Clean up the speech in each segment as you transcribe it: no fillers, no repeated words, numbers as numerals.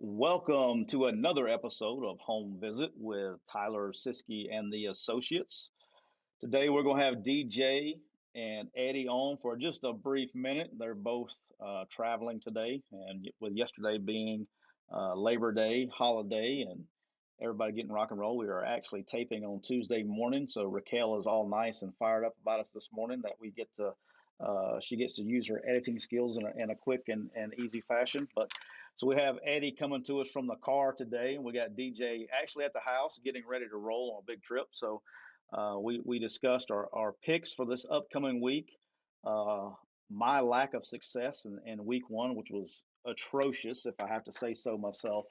Welcome to another episode of Home Visit with Tyler Siskey and the Associates. Today we're going to have DJ and Eddie on for just a brief minute. They're both traveling today, and with yesterday being Labor Day holiday and everybody getting rock and roll, we are actually taping on Tuesday morning. So Raquel is all nice and fired up about us this morning that we get to. She gets to use her editing skills in a quick and easy fashion. But so we have Eddie coming to us from the car today, and we got DJ actually at the house getting ready to roll on a big trip. So we discussed our picks for this upcoming week. Uh, my lack of success in week one, which was atrocious, if I have to say so myself.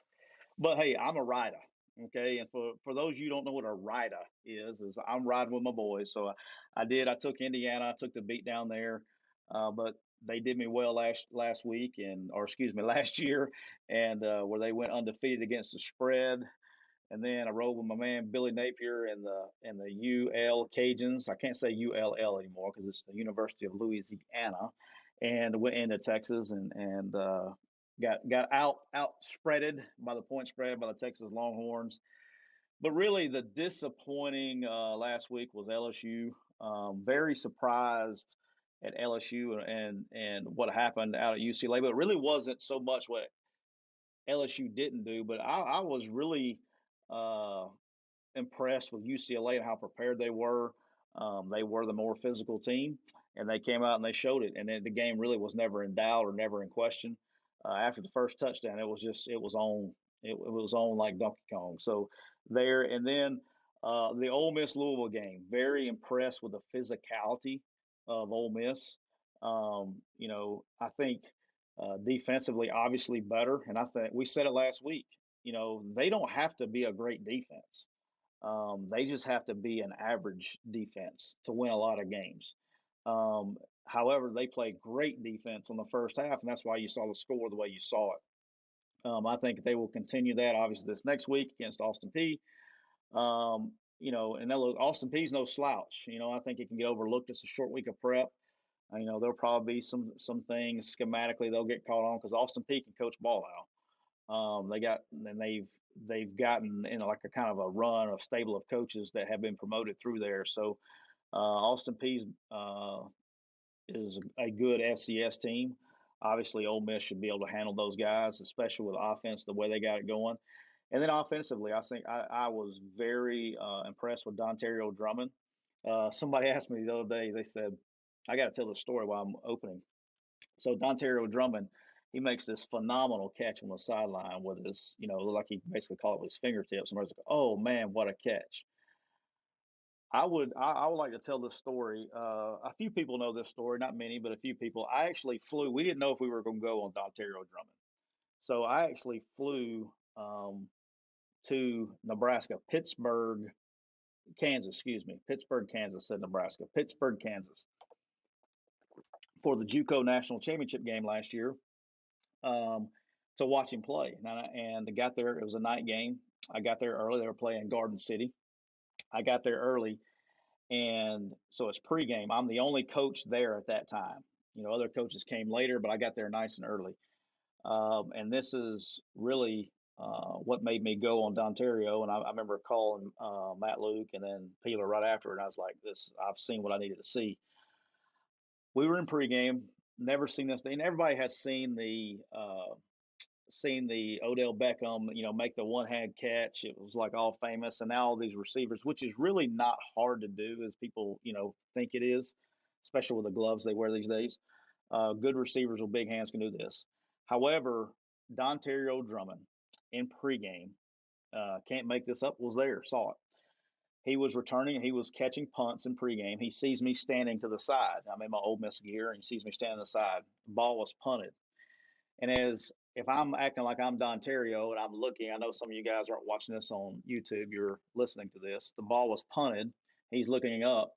But hey, I'm a rider. Okay, and for those of you who don't know what a rider is I'm riding with my boys. So I took Indiana, I took the beat down there, but they did me well last week or excuse me, last year, and where they went undefeated against the spread. And then I rode with my man Billy Napier and the UL Cajuns. I can't say ULL anymore because it's the University of Louisiana, and went into Texas and got out spreaded by the point spread by the Texas Longhorns. But really, the disappointing last week was LSU. Very surprised at LSU and what happened out at UCLA, but it really wasn't so much what LSU didn't do. But I was really uh, impressed with UCLA and how prepared they were. They were the more physical team, and they came out and they showed it. And then the game really was never in doubt or never in question. After the first touchdown, it was on like Donkey Kong. So there, and then the Ole Miss Louisville game. Very impressed with the physicality of Ole Miss. I think defensively, obviously better, and I think we said it last week. They don't have to be a great defense. They just have to be an average defense to win a lot of games. Um, However, they played great defense on the first half, and that's why you saw the score the way you saw it. I think they will continue that obviously this next week against Austin Peay. And Austin Peay's no slouch. I think it can get overlooked. It's a short week of prep. There'll probably be some things schematically they'll get caught on because Austin Peay can coach ball out. They've gotten in like a kind of a run, a stable of coaches that have been promoted through there. So Austin Peay is a good FCS team. Obviously, Ole Miss should be able to handle those guys, especially with offense the way they got it going. And then offensively, I think I was very impressed with Dontario Drummond. Somebody asked me the other day. They said, "I got to tell the story while I'm opening." So Dontario Drummond, he makes this phenomenal catch on the sideline with his, like he basically called it with his fingertips. And I was like, "Oh man, what a catch!" I would like to tell this story. A few people know this story, not many, but a few people. I actually flew. We didn't know if we were going to go on Dontario Drummond, so I actually flew to Nebraska, Kansas. Excuse me, Pittsburgh, Kansas. Said Nebraska, Pittsburgh, Kansas, for the JUCO National Championship game last year. Um, to watch him play, and I got there. It was a night game. I got there early. They were playing Garden City. I got there early, and so it's pregame. I'm the only coach there at that time. Other coaches came later, but I got there nice and early. And this is really what made me go on Dontario. And I remember calling Matt Luke and then Peeler right after, and I was like, "This, I've seen what I needed to see." We were in pregame, never seen this, and everybody has seen the Odell Beckham, make the one hand catch. It was like all famous, and now all these receivers, which is really not hard to do as people, think it is, especially with the gloves they wear these days. Good receivers with big hands can do this. However, Dontario Drummond in pregame, can't make this up, was there, saw it. He was returning, he was catching punts in pregame. He sees me standing to the side. I'm in my Ole Miss gear, and he sees me standing to the side. The ball was punted. And as if I'm acting like I'm Dontario and I'm looking, I know some of you guys aren't watching this on YouTube, you're listening to this. The ball was punted. He's looking up.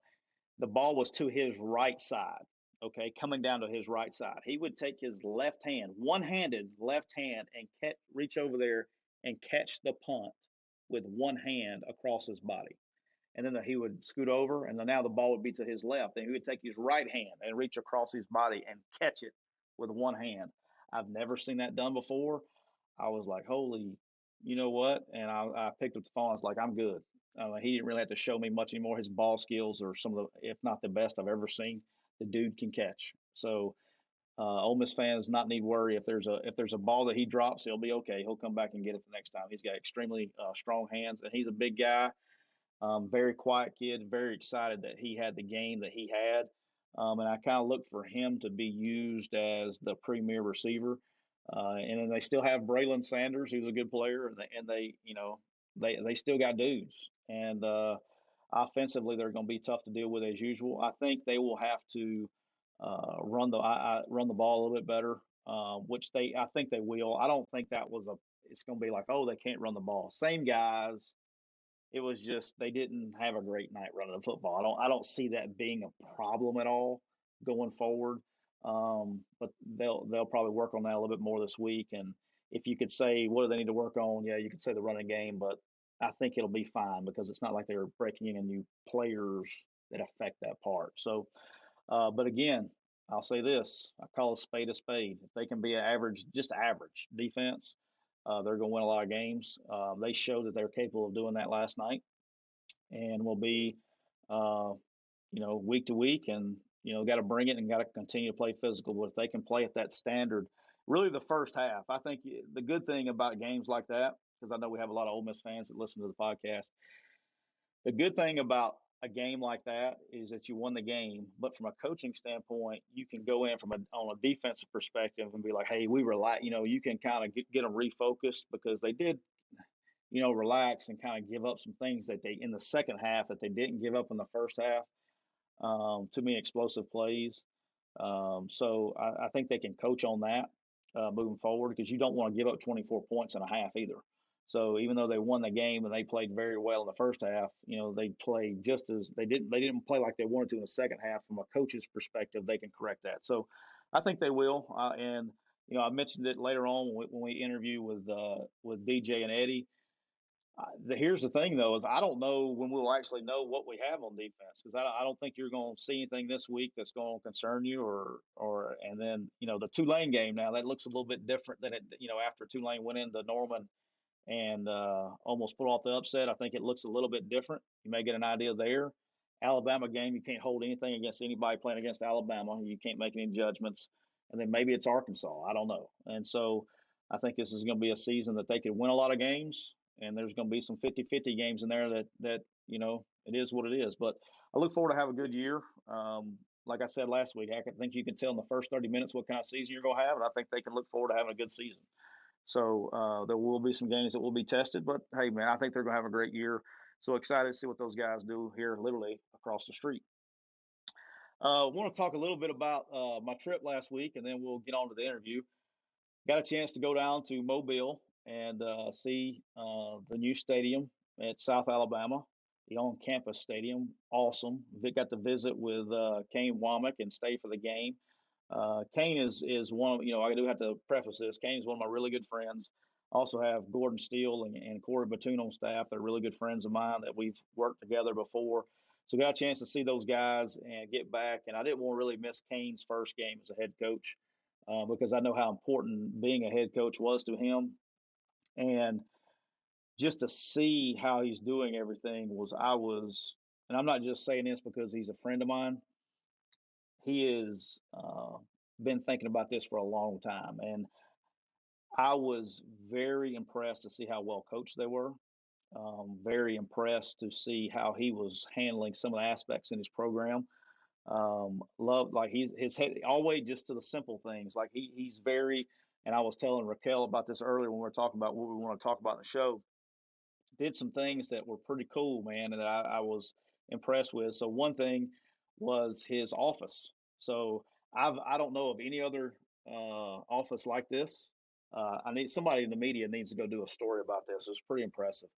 The ball was to his right side, okay, coming down to his right side. He would take his left hand, one handed left hand, and reach over there and catch the punt with one hand across his body. And then he would scoot over, and then now the ball would be to his left. And he would take his right hand and reach across his body and catch it with one hand. I've never seen that done before. I was like, holy, you know what? And I picked up the phone. I was like, I'm good. He didn't really have to show me much anymore. His ball skills are some of the, if not the best I've ever seen. The dude can catch. So Ole Miss fans not need worry if there's a ball that he drops, he'll be okay. He'll come back and get it the next time. He's got extremely strong hands, and he's a big guy. Very quiet kid, very excited that he had the game that he had. And I kind of look for him to be used as the premier receiver. And then they still have Braylon Sanders, who's a good player, and they they still got dudes. And offensively, they're going to be tough to deal with as usual. I think they will have to run the ball a little bit better, which I think they will. I don't think that was a. It's going to be like, oh, they can't run the ball. Same guys, it was just they didn't have a great night running the football. I don't see that being a problem at all going forward. But they'll probably work on that a little bit more this week. And if you could say what do they need to work on, yeah, you could say the running game, but I think it'll be fine because it's not like they're breaking in new players that affect that part. So, but again, I'll say this: I call a spade a spade. If they can be an average, just average defense, they're going to win a lot of games. They showed that they're capable of doing that last night, and will be, uh, week to week, and got to bring it and got to continue to play physical. But if they can play at that standard, really the first half, I think the good thing about games like that, because I know we have a lot of Ole Miss fans that listen to the podcast. The good thing about a game like that is that you won the game, but from a coaching standpoint, you can go in on a defensive perspective and be like, "Hey, we relax." You can kind of get them refocused because they did, relax and kind of give up some things that they in the second half that they didn't give up in the first half. Too many explosive plays. So I think they can coach on that moving forward because you don't want to give up 24 points and a half either. So even though they won the game and they played very well in the first half, they played just as they didn't play like they wanted to in the second half. From a coach's perspective, they can correct that. So I think they will. And I mentioned it later on when we interview with DJ and Eddie. Here's the thing, though, is I don't know when we'll actually know what we have on defense because I don't think you're going to see anything this week that's going to concern you or and then the Tulane game now that looks a little bit different than it after Tulane went into Norman and almost pulled off the upset. I think it looks a little bit different. You may get an idea there. Alabama game, you can't hold anything against anybody playing against Alabama. You can't make any judgments. And then maybe it's Arkansas. I don't know. And so I think this is going to be a season that they could win a lot of games. And there's going to be some 50-50 games in there that it is what it is. But I look forward to have a good year. Like I said last week, I think you can tell in the first 30 minutes what kind of season you're going to have. And I think they can look forward to having a good season. So there will be some games that will be tested, but hey, man, I think they're going to have a great year. So excited to see what those guys do here, literally across the street. I want to talk a little bit about my trip last week, and then we'll get on to the interview. Got a chance to go down to Mobile and see the new stadium at South Alabama, the on-campus stadium. Awesome. We got to visit with Kane Womack and stay for the game. Kane is one of, I do have to preface this. Kane is one of my really good friends. Also have Gordon Steele and Corey Batoon on staff. They're really good friends of mine that we've worked together before. So got a chance to see those guys and get back. And I didn't want to really miss Kane's first game as a head coach because I know how important being a head coach was to him. And just to see how he's doing everything and I'm not just saying this because he's a friend of mine. He has been thinking about this for a long time. And I was very impressed to see how well coached they were. Very impressed to see how he was handling some of the aspects in his program. Love like his head always just to the simple things. Like he's very. And I was telling Raquel about this earlier when we were talking about what we want to talk about in the show. Did some things that were pretty cool, man, and I was impressed with. So one thing was his office. So I don't know of any other office like this. I need somebody in the media needs to go do a story about this. It was pretty impressive.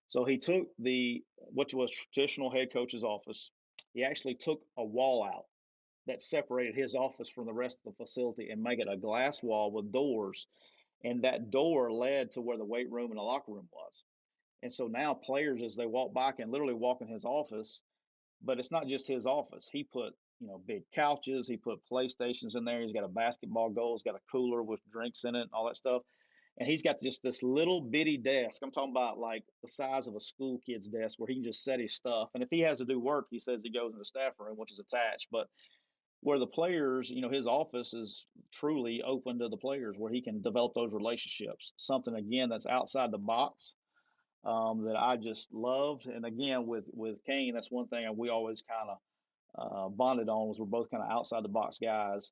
So he took which was traditional head coach's office. He actually took a wall out that separated his office from the rest of the facility and make it a glass wall with doors. And that door led to where the weight room and the locker room was. And so now players, as they walk by, can literally walk in his office. But it's not just his office. He put big couches. He put PlayStations in there. He's got a basketball goal. He's got a cooler with drinks in it and all that stuff. and he's got just this little bitty desk. I'm talking about like the size of a school kid's desk where he can just set his stuff. And if he has to do work, he says he goes in the staff room, which is attached. But where the players, his office is truly open to the players where he can develop those relationships. Something again that's outside the box that I just loved. And again, with Kane, that's one thing we always kind of bonded on was we're both kind of outside the box guys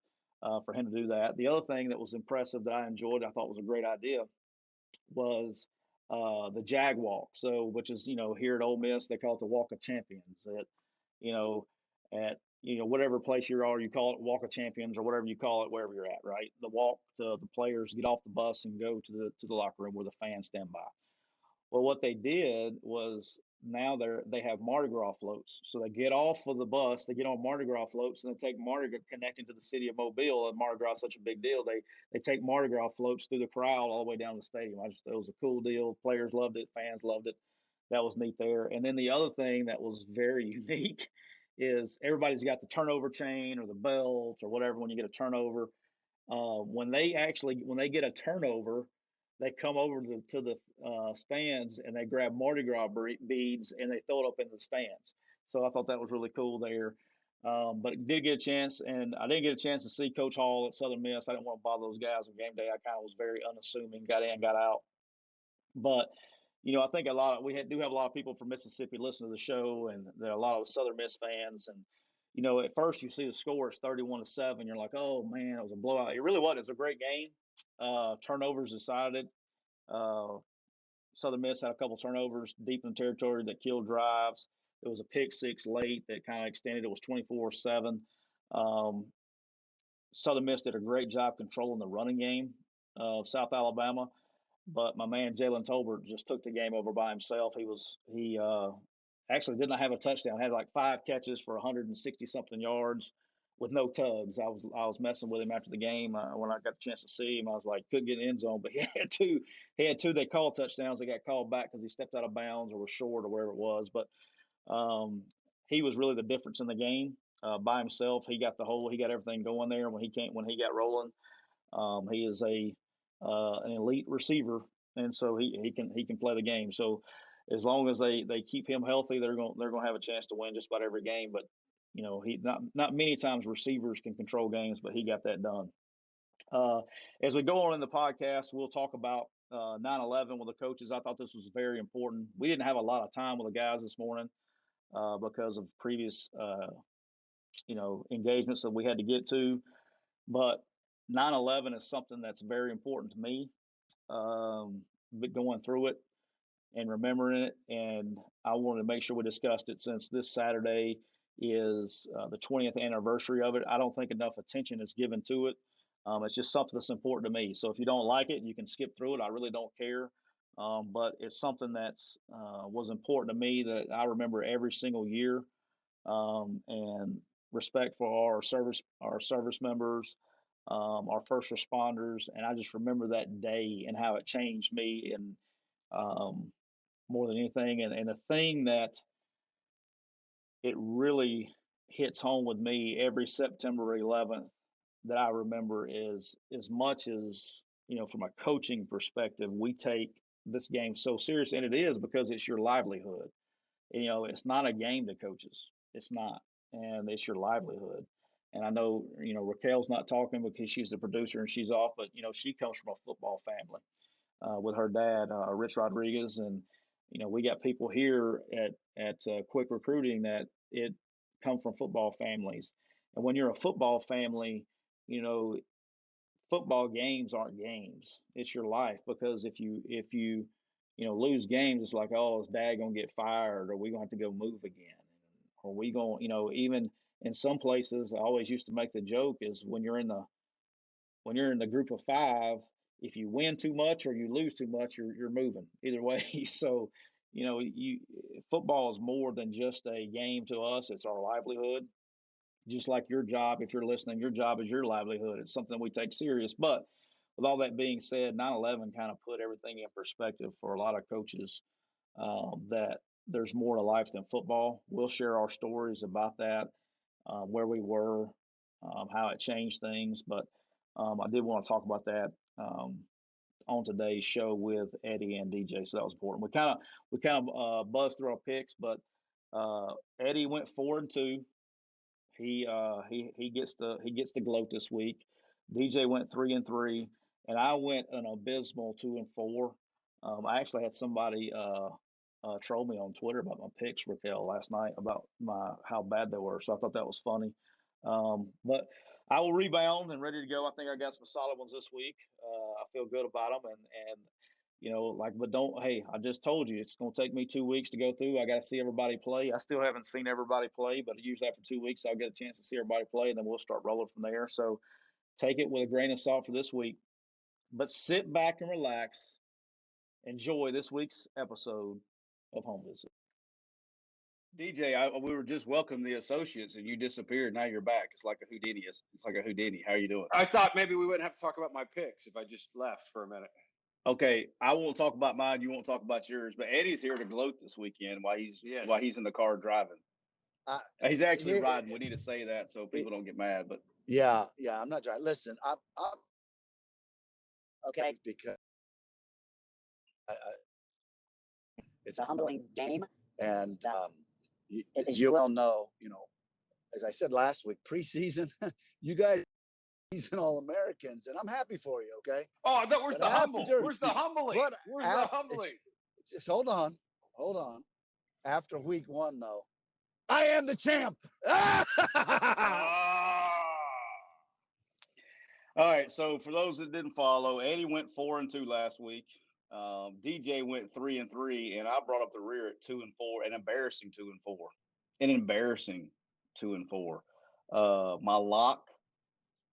for him to do that. The other thing that was impressive that I enjoyed, I thought was a great idea, was the Jag Walk. So, which is here at Ole Miss they call it the Walk of Champions. That you know at whatever place you are, you call it Walk of Champions or whatever you call it wherever you're at. Right, the walk to the players get off the bus and go to the locker room where the fans stand by. Well, what they did was now they have Mardi Gras floats. So they get off of the bus, they get on Mardi Gras floats, and they take Mardi Gras connecting to the city of Mobile. And Mardi Gras is such a big deal. They take Mardi Gras floats through the crowd all the way down to the stadium. It was a cool deal. Players loved it, fans loved it. That was neat there. And then the other thing that was very unique is everybody's got the turnover chain or the belt or whatever when you get a turnover. When they get a turnover, they come over to the stands and they grab Mardi Gras beads and they throw it up in the stands. So I thought that was really cool there. But did get a chance, and I didn't get a chance to see Coach Hall at Southern Miss. I didn't want to bother those guys on game day. I kind of was very unassuming, got in, got out. But I think do have a lot of people from Mississippi listen to the show, and there are a lot of Southern Miss fans. And at first you see the score is 31-7. You're like, oh man, it was a blowout. It really was. It was a great game. Turnovers decided it. Southern Miss had a couple turnovers deep in the territory that killed drives. There was a pick six late that kind of extended. It was 24-7. Southern Miss did a great job controlling the running game of South Alabama. But my man Jalen Tolbert just took the game over by himself. He actually did not have a touchdown. Had like 5 catches for 160 something yards with no tugs. I was messing with him after the game when I got a chance to see him. I was like, couldn't get in the end zone, but he had two. He had two. They called touchdowns. They got called back because he stepped out of bounds or was short or wherever it was. But he was really the difference in the game by himself. He got he got everything going there when he got rolling. He is an elite receiver, and so he can play the game. So as long as they keep him healthy, they're going to have a chance to win just about every game. But he not many times receivers can control games, but he got that done. As we go on in the podcast, we'll talk about 9/11 with the coaches. I thought this was very important. We didn't have a lot of time with the guys this morning because of previous engagements that we had to get to, but 9/11 is something that's very important to me. Going through it and remembering it, and I wanted to make sure we discussed it since this Saturday is the 20th anniversary of it. I don't think enough attention is given to it. It's just something that's important to me. So if you don't like it, you can skip through it. I really don't care. But it's something that's was important to me that I remember every single year. And respect for our service members, our first responders, and I just remember that day and how it changed me, and more than anything, and the thing that it really hits home with me every September 11th that I remember is as much as from a coaching perspective, we take this game so serious, and it is because it's your livelihood. It's not a game to coaches. It's not, and it's your livelihood. And I know, Raquel's not talking because she's the producer and she's off, but she comes from a football family with her dad, Rich Rodriguez, and we got people here at Quick Recruiting that it come from football families. And when you're a football family, football games aren't games. It's your life, because if you lose games, it's like, oh, is dad gonna get fired, or we gonna have to go move again, or we gonna even in some places I always used to make the joke is when you're in the group of five, if you win too much or you lose too much, you're moving either way. So you football is more than just a game to us. It's our livelihood, just like your job. If you're listening, your job is your livelihood. It's something we take serious. But with all that being said, 9/11 kind of put everything in perspective for a lot of coaches, that there's more to life than football. We'll share our stories about that, where we were, how it changed things. But I did want to talk about that on today's show with Eddie and DJ, so that was important. We kind of buzzed through our picks, but Eddie went 4-2. He gets the gloat this week. DJ went 3-3, and I went an abysmal 2-4. I actually had somebody troll me on Twitter about my picks, Raquel, last night about my how bad they were. So I thought that was funny. But I will rebound and ready to go. I think I got some solid ones this week. I feel good about them, and but don't. Hey, I just told you it's going to take me 2 weeks to go through. I got to see everybody play. I still haven't seen everybody play, but usually after 2 weeks, I'll get a chance to see everybody play, and then we'll start rolling from there. So take it with a grain of salt for this week, but sit back and relax. Enjoy this week's episode of Home Visit. DJ, we were just welcoming the associates, and you disappeared. Now you're back. It's like a Houdini. It's like a Houdini. How are you doing? I thought maybe we wouldn't have to talk about my picks if I just left for a minute. Okay, I won't talk about mine. You won't talk about yours. But Eddie's here to gloat this weekend while he's in the car driving. He's actually riding. We need to say that so people don't get mad. But yeah, I'm not driving. Listen, I'm okay because it's a humbling game, and as you well know, as I said last week, preseason, you guys. Season All-Americans, and I'm happy for you, okay? Oh, where's the humbling? Where's the humbling? Where's the humbling? Just hold on. After week 1, though, I am the champ. All right, so for those that didn't follow, Eddie went 4-2 last week. DJ went 3-3, and I brought up the rear at 2-4, an embarrassing 2-4. An embarrassing 2-4. My lock.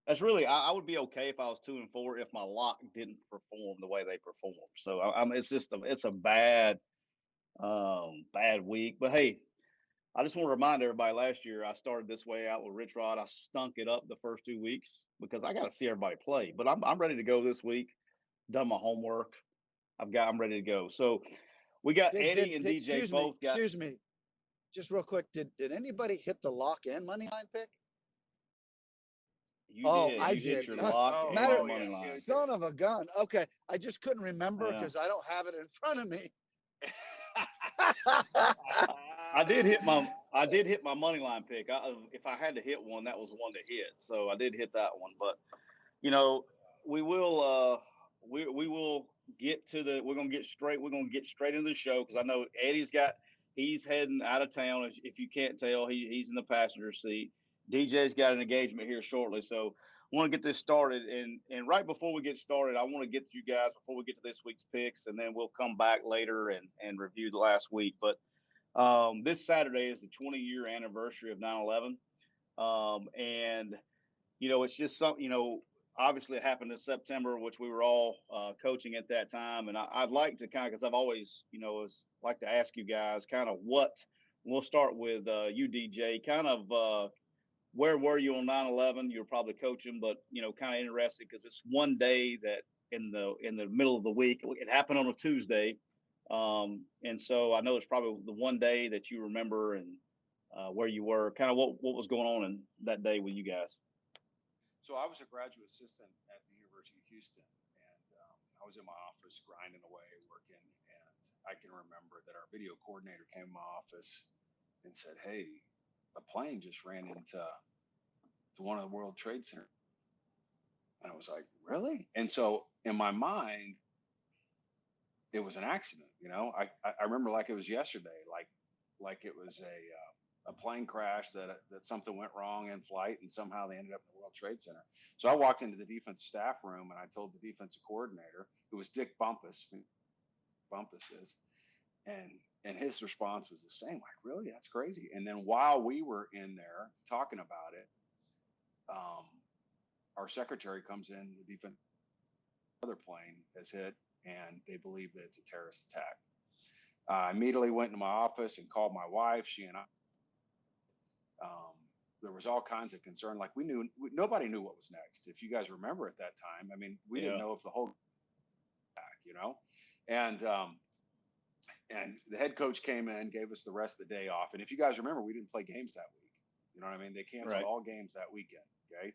That's really I would be okay if I was 2-4 if my lock didn't perform the way they performed. So it's a bad week. But hey, I just want to remind everybody. Last year I started this way out with Rich Rod. I stunk it up the first 2 weeks because I got to see everybody play. But I'm ready to go this week. Done my homework. I'm ready to go. So we got Eddie and DJ both got. Excuse me, just real quick. Did anybody hit the lock and money line pick? You did. I did. Hit your lock and your money line. Son of a gun. Okay, I just couldn't remember because I don't have it in front of me. I did hit my money line pick. If I had to hit one, that was the one to hit. So I did hit that one. But we will get to the. We're gonna get straight into the show because I know he's heading out of town. If you can't tell, he's in the passenger seat. DJ's got an engagement here shortly, so I want to get this started. And right before we get started, I want to get to you guys before we get to this week's picks, and then we'll come back later and review the last week. But this Saturday is the 20-year anniversary of 9/11, and it's just something. Obviously, it happened in September, which we were all coaching at that time. And I'd like to because I've always, like to ask you guys kind of what. We'll start with you, DJ. Kind of. Where were you on 9/11? You were probably coaching, but kind of interested because it's one day that in the middle of the week. It happened on a Tuesday, and so I know it's probably the one day that you remember and where you were. Kind of what was going on in that day with you guys. So I was a graduate assistant at the University of Houston, and I was in my office grinding away, working, and I can remember that our video coordinator came in my office and said, "Hey, a plane just ran into one of the World Trade Center." And I was like, "Really?" And so in my mind, it was an accident. I remember like it was yesterday, like it was a plane crash that something went wrong in flight and somehow they ended up in the World Trade Center. So I walked into the defensive staff room and I told the defensive coordinator, who was Dick Bumpus. Bumpus is, and his response was the same, like, "Really? That's crazy." And then while we were in there talking about it, our secretary comes in, the defense, other plane has hit, and they believe that it's a terrorist attack. I immediately went into my office and called my wife. She and I, there was all kinds of concern. Like nobody knew what was next. If you guys remember at that time, I mean, we didn't know if the whole attack, and the head coach came in, gave us the rest of the day off. And if you guys remember, we didn't play games that week. You know what I mean? They canceled all games that weekend. Okay.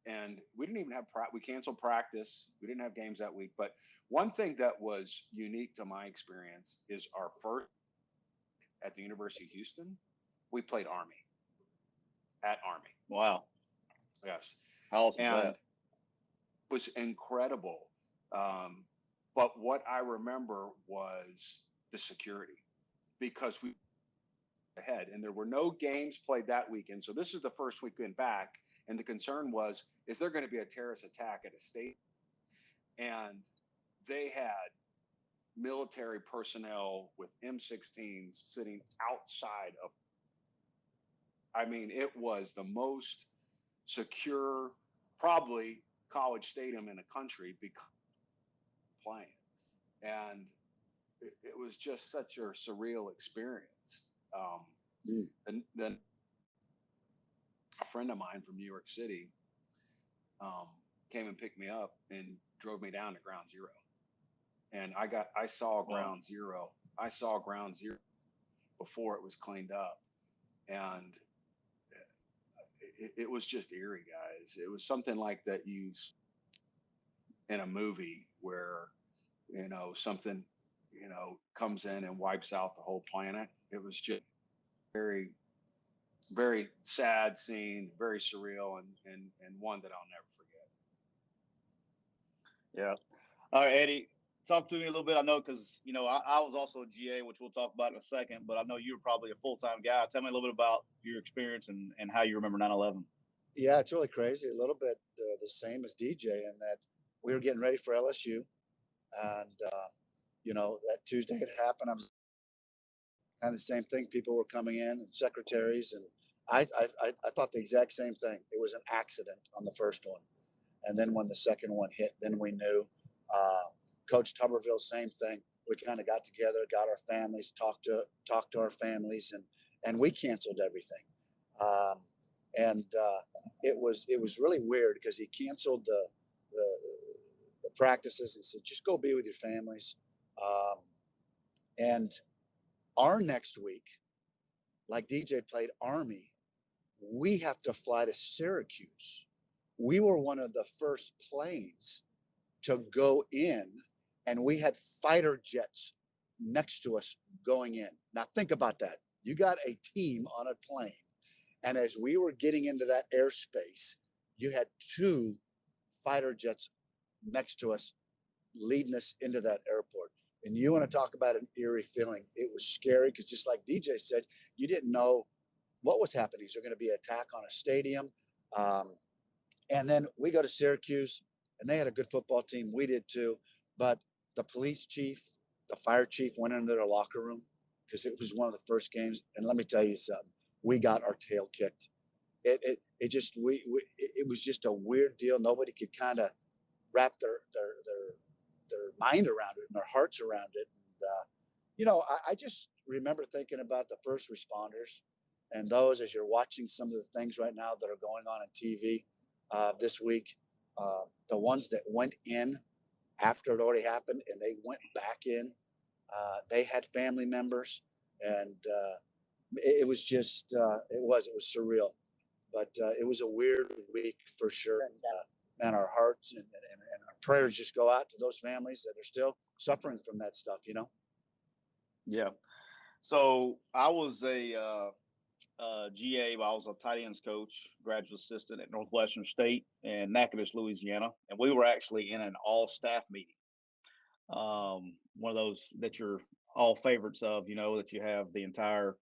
and we didn't even have we canceled practice. We didn't have games that week. But one thing that was unique to my experience is our first at the University of Houston, we played Army at Army. Wow. Yes. How awesome and was that? It was incredible. But what I remember was the security, because we ahead and there were no games played that weekend. So this is the first weekend back. And the concern was, is there going to be a terrorist attack at a state? And they had military personnel with M16s sitting outside of, I mean, it was the most secure, probably college stadium in the country because playing. And it was just such a surreal experience. And then a friend of mine from New York City came and picked me up and drove me down to Ground Zero. And I saw Ground Zero. I saw Ground Zero before it was cleaned up. And it was just eerie, guys. It was something like that you in a movie where, something, comes in and wipes out the whole planet. It was just very, very sad scene, very surreal, and one that I'll never forget. Yeah. All right, Eddie, talk to me a little bit. I know because, I was also a GA, which we'll talk about in a second, but I know you were probably a full-time guy. Tell me a little bit about your experience and how you remember 9/11. Yeah, it's really crazy. A little bit the same as DJ in that we were getting ready for LSU. And, that Tuesday had happened. I was kind of the same thing. People were coming in and secretaries. And I thought the exact same thing. It was an accident on the first one. And then when the second one hit, then we knew. Coach Tuberville, same thing. We kind of got together, got our families, talked to our families, and we canceled everything. It was really weird because he canceled the practices and said, just go be with your families. And our next week, like DJ played Army, we have to fly to Syracuse. We were one of the first planes to go in, and we had fighter jets next to us going in. Now think about that. You got a team on a plane, and as we were getting into that airspace, you had two fighter jets next to us leading us into that airport. And you want to talk about an eerie feeling. It was scary because just like DJ said, you didn't know what was happening. Is there going to be an attack on a stadium? And then we go to Syracuse, and they had a good football team. We did too. But the police chief, the fire chief went into their locker room because it was one of the first games. And let me tell you something. We got our tail kicked. It was just a weird deal. Nobody could kind of wrap their mind around it and their hearts around it. And, I just remember thinking about the first responders and those, as you're watching some of the things right now that are going on TV this week, the ones that went in after it already happened and they went back in, they had family members, and it was just, it was surreal, but it was a weird week for sure. And our hearts and our prayers just go out to those families that are still suffering from that stuff, Yeah. So I was a GA, but I was a tight ends coach, graduate assistant at Northwestern State in Natchitoches, Louisiana. And we were actually in an all staff meeting. One of those that you're all favorites of, that you have the entire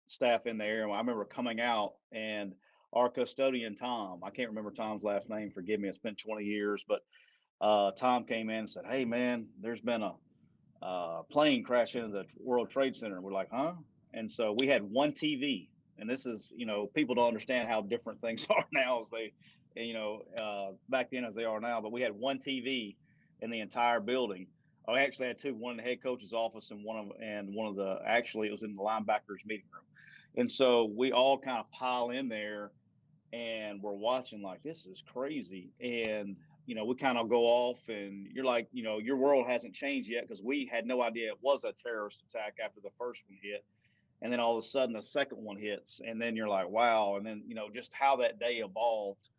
staff in there. And I remember coming out, and our custodian, Tom, I can't remember Tom's last name, forgive me, it's been 20 years, but Tom came in and said, "Hey, man, there's been a plane crash into the World Trade Center." We're like, "Huh?" And so we had one TV. And this is, people don't understand how different things are now as they, back then as they are now. But we had one TV in the entire building. I actually had two, one in the head coach's office and one of the, actually it was in the linebackers meeting room. And so we all kind of pile in there and we're watching like, this is crazy. And, we kind of go off and you're like, your world hasn't changed yet because we had no idea it was a terrorist attack after the first one hit. And then all of a sudden the second one hits, and then you're like, wow. And then, just how that day evolved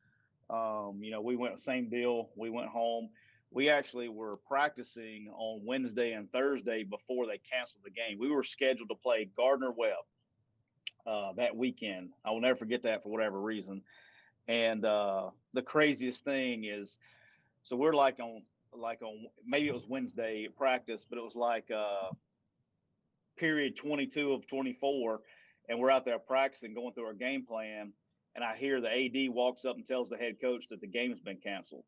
We went same deal. We went home. We actually were practicing on Wednesday and Thursday before they canceled the game. We were scheduled to play Gardner Webb that weekend. I will never forget that for whatever reason. And the craziest thing is, so we're like on maybe it was Wednesday practice, but it was like period 22 of 24, and we're out there practicing, going through our game plan, and I hear the AD walks up and tells the head coach that the game's been canceled.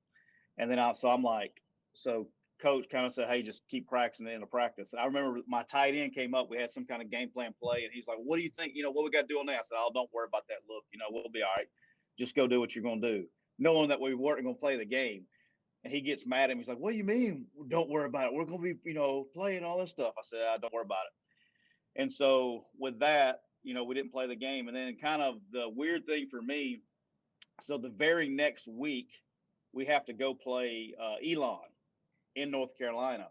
And then I'm like, so coach kind of said, hey, just keep practicing the end of practice. And I remember my tight end came up. We had some kind of game plan play, and he's like, what do you think? What we got to do on that? I said, oh, don't worry about that look. We'll be all right. Just go do what you're going to do, knowing that we weren't going to play the game. And he gets mad at me. He's like, what do you mean? Don't worry about it. We're going to be, playing all this stuff. I said, don't worry about it. And so with that, we didn't play the game. And then kind of the weird thing for me, so the very next week, we have to go play Elon in North Carolina.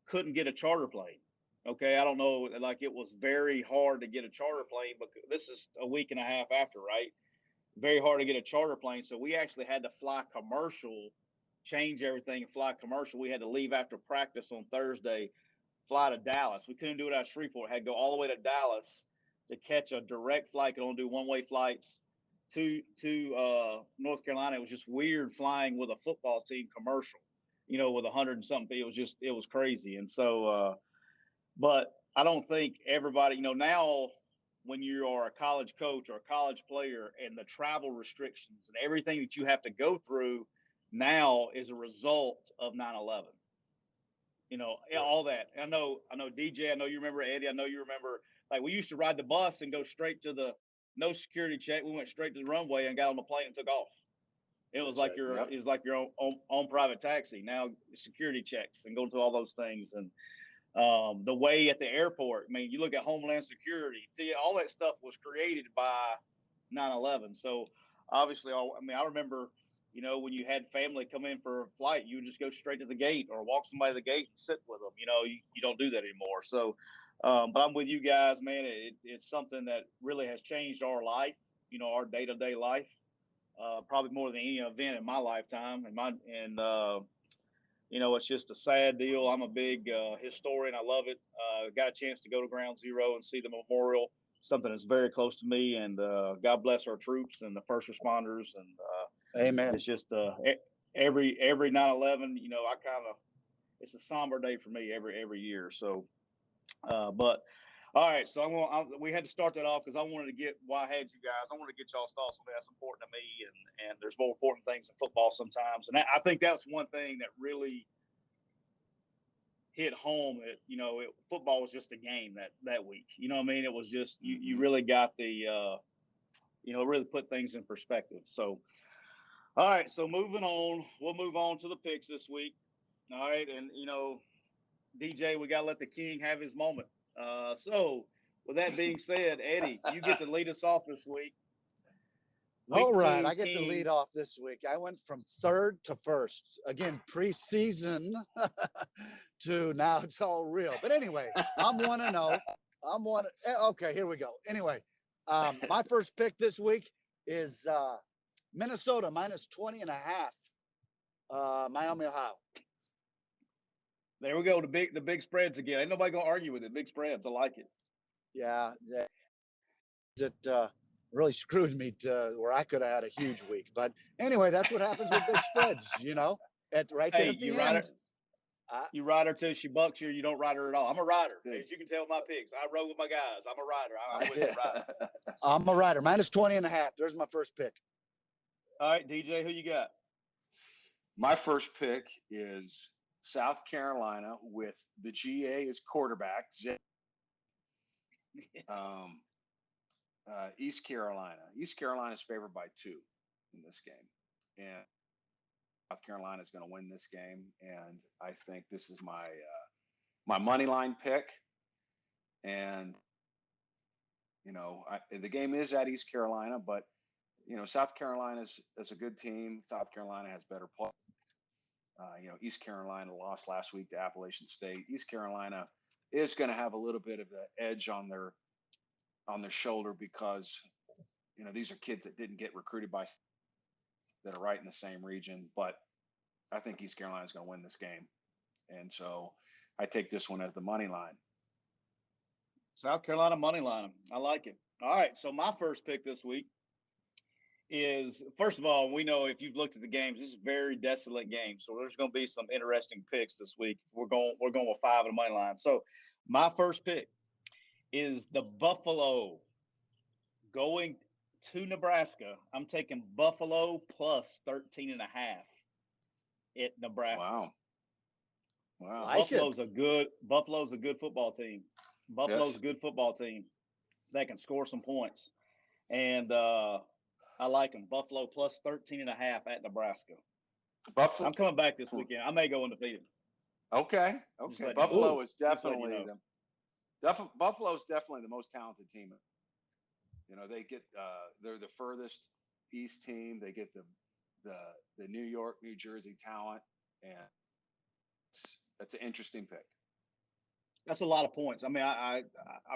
Couldn't get a charter plane. Okay, I don't know. Like, it was very hard to get a charter plane, but this is a week and a half after, right? Very hard to get a charter plane. So we actually had to fly commercial, change everything and fly commercial. We had to leave after practice on Thursday, fly to Dallas. We couldn't do it out of Shreveport. Had to go all the way to Dallas to catch a direct flight. Could only do one-way flights to North Carolina. It was just weird flying with a football team commercial, with 100 and something. It was crazy. And so, but I don't think everybody, now when you are a college coach or a college player, and the travel restrictions and everything that you have to go through now is a result of 9/11. All that. I know DJ, I know you remember Eddie, I know you remember, like, we used to ride the bus and go straight to no security check. We went straight to the runway and got on the plane and took off. It was like your own private taxi. Now security checks and go through all those things. And the way at the airport, I mean, you look at Homeland Security, see, all that stuff was created by 9/11. So obviously, I remember, when you had family come in for a flight, you would just go straight to the gate or walk somebody to the gate and sit with them. You don't do that anymore. So, but I'm with you guys, man. It's something that really has changed our life, our day-to-day life, probably more than any event in my lifetime. It's just a sad deal. I'm a big historian. I love it. Got a chance to go to Ground Zero and see the memorial, something that's very close to me. And God bless our troops and the first responders. And amen. It's just every 9/11, it's a somber day for me every year. So, but all right. So we had to start that off because I wanted to get why I had you guys. I wanted to get y'all's thoughts on that's important to me, and there's more important things in football sometimes. And I think that's one thing that really hit home. Football was just a game that week. You know what I mean? It was just you really got the really put things in perspective. So, all right. So moving on, we'll move on to the picks this week. All right, and DJ, we got to let the king have his moment. So, with that being said, Eddie, you get to lead us off this week. All right, I get to lead off this week. I went from third to first. Again, preseason to now it's all real. But anyway, I'm 1-0. Okay, here we go. Anyway, my first pick this week is Minnesota -20.5, Miami, Ohio. There we go. The big spreads again. Ain't nobody gonna argue with it. Big spreads. I like it. Yeah, it really screwed me to where I could have had a huge week. But anyway, that's what happens with big spreads. At the end. You ride her till she bucks you. You don't ride her at all. I'm a rider. As you can tell my picks, I rode with my guys. I'm a rider. I'm a rider. -20.5. There's my first pick. All right, DJ, who you got? My first pick is South Carolina with the GA as quarterback. East Carolina. East Carolina is favored by 2 in this game, and South Carolina is going to win this game. And I think this is my money line pick. And the game is at East Carolina, but South Carolina is a good team. South Carolina has better play. East Carolina lost last week to Appalachian State. East Carolina is going to have a little bit of the edge on their shoulder because these are kids that didn't get recruited by that are right in the same region, but I think East Carolina is going to win this game. And so I take this one as the money line. South Carolina money line. I like it. All right. So my first pick this week is, first of all, we know if you've looked at the games, this is a very desolate game. So there's going to be some interesting picks this week. We're going with 5 on the money line. So my first pick is the Buffalo going to Nebraska. I'm taking Buffalo plus 13.5 at Nebraska. Wow. Like Buffalo's a good football team. Buffalo's a good football team that can score some points. And I like them. Buffalo plus 13.5 at Nebraska. Buffalo. I'm coming back this weekend. I may go undefeated. Okay. Buffalo is definitely Buffalo's definitely the most talented team. You know, they get they're the furthest east team. They get the New York, New Jersey talent, and that's an interesting pick. That's a lot of points. I mean, I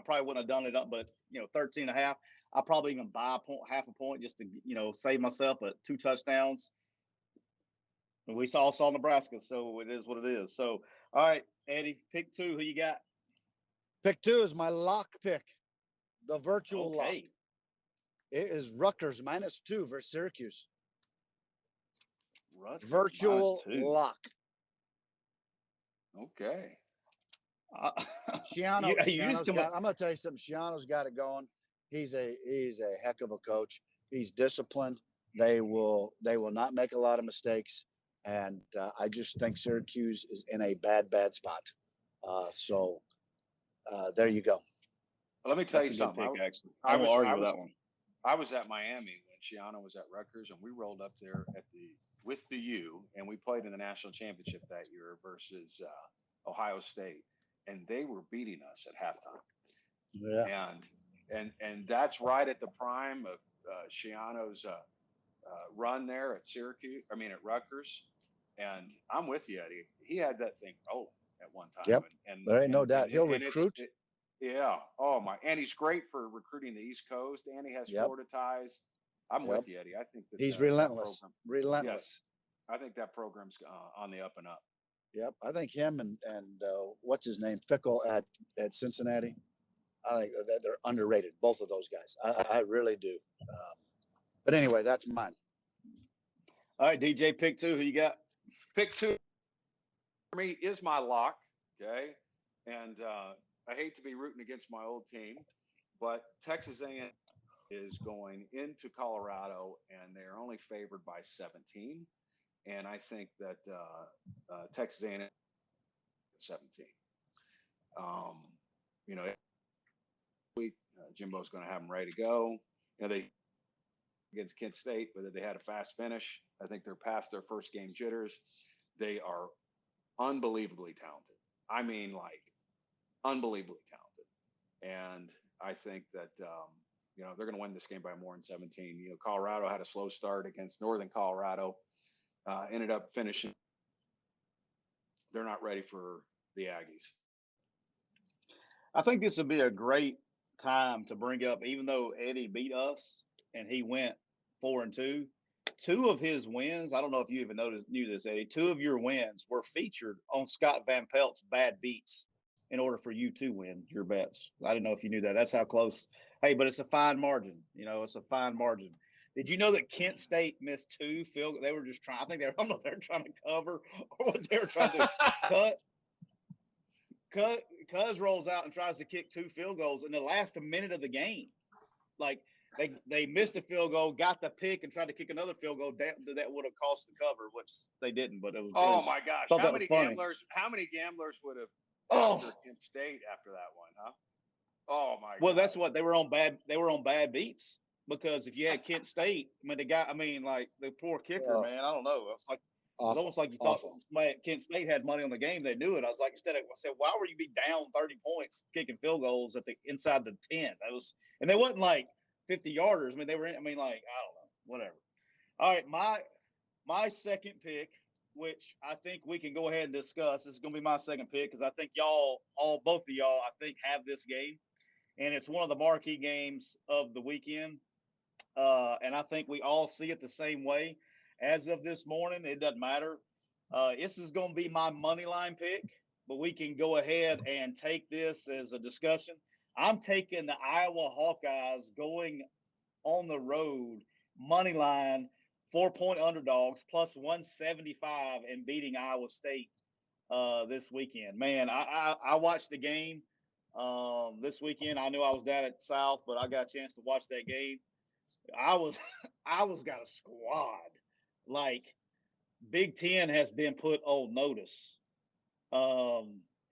probably wouldn't have done it up, but 13.5. I'll probably even buy half a point just to save myself at 2 touchdowns. And we saw Nebraska, so it is what it is. So, all right, Eddie, pick 2. Who you got? Pick 2 is my lock pick, the virtual lock. It is Rutgers -2 versus Syracuse. Rutgers virtual lock. Okay. Shiano's got. I'm going to tell you something. Shiano's got it going. He's a heck of a coach. He's disciplined. They will not make a lot of mistakes, and I just think Syracuse is in a bad spot. So there you go. Well, let me tell you something. Pick, I will argue with that one. I was at Miami when Shiano was at Rutgers, and we rolled up there with the U, and we played in the national championship that year versus Ohio State, and they were beating us at halftime. Yeah. And that's right at the prime of Shiano's run there at at Rutgers. And I'm with you, Eddie. He had that thing at one time. Yep. There ain't no doubt. He'll recruit. Yeah. Oh my! And he's great for recruiting the East Coast, and he has Florida ties. I'm with you, Eddie. I think that he's relentless. Relentless. Yes. I think that program's on the up and up. Yep. I think him and what's his name, Fickle at Cincinnati. I think that they're underrated. Both of those guys. I really do. But anyway, that's mine. All right, DJ, pick 2. Who you got? Pick 2 for me is my lock. Okay, and I hate to be rooting against my old team, but Texas A&M is going into Colorado, and they're only favored by 17. And I think that Texas A&M 17. Jimbo's going to have them ready to go. They against Kent State, whether they had a fast finish. I think they're past their first game jitters. They are unbelievably talented. I mean, like, unbelievably talented. And I think that, they're going to win this game by more than 17. Colorado had a slow start against Northern Colorado, ended up finishing. They're not ready for the Aggies. I think this would be a great time to bring up, even though Eddie beat us and he went 4-2, 2 of his wins, I don't know if you even knew this, Eddie, 2 of your wins were featured on Scott Van Pelt's bad beats in order for you to win your bets. I didn't know if you knew that. That's how close. Hey, but it's a fine margin. It's a fine margin. Did you know that Kent State missed 2 field goals? They were just trying. I think I don't know if they were trying to cover or what they were trying to cut. Cuz rolls out and tries to kick 2 field goals in the last minute of the game. Like they missed a field goal, got the pick, and tried to kick another field goal that would have cost the cover, which they didn't. But it was. Oh my gosh! How many gamblers would have after Kent State after that one, huh? Oh my! Well, that's what they were on bad. They were on bad beats because if you had Kent State, the poor kicker, man. I don't know. It's like it's almost like you thought Kent State had money on the game. They knew it. I was like, I said, why would you be down 30 points kicking field goals at the inside the 10? That was, and they wasn't like 50-yarders. I mean, they were. I don't know. Whatever. All right, my second pick, which I think we can go ahead and discuss. This is going to be my second pick because I think both of y'all, I think, have this game. And it's one of the marquee games of the weekend. And I think we all see it the same way. as of this morning, it doesn't matter. This is going to be my money line pick, but we can go ahead and take this as a discussion. I'm taking the Iowa Hawkeyes going on the road, money line, 4-point underdogs, plus 175, and beating Iowa State this weekend. Man, I watched the game this weekend. I knew I was down at South, but I got a chance to watch that game. I was I was got a squad. Like Big Ten has been put on notice.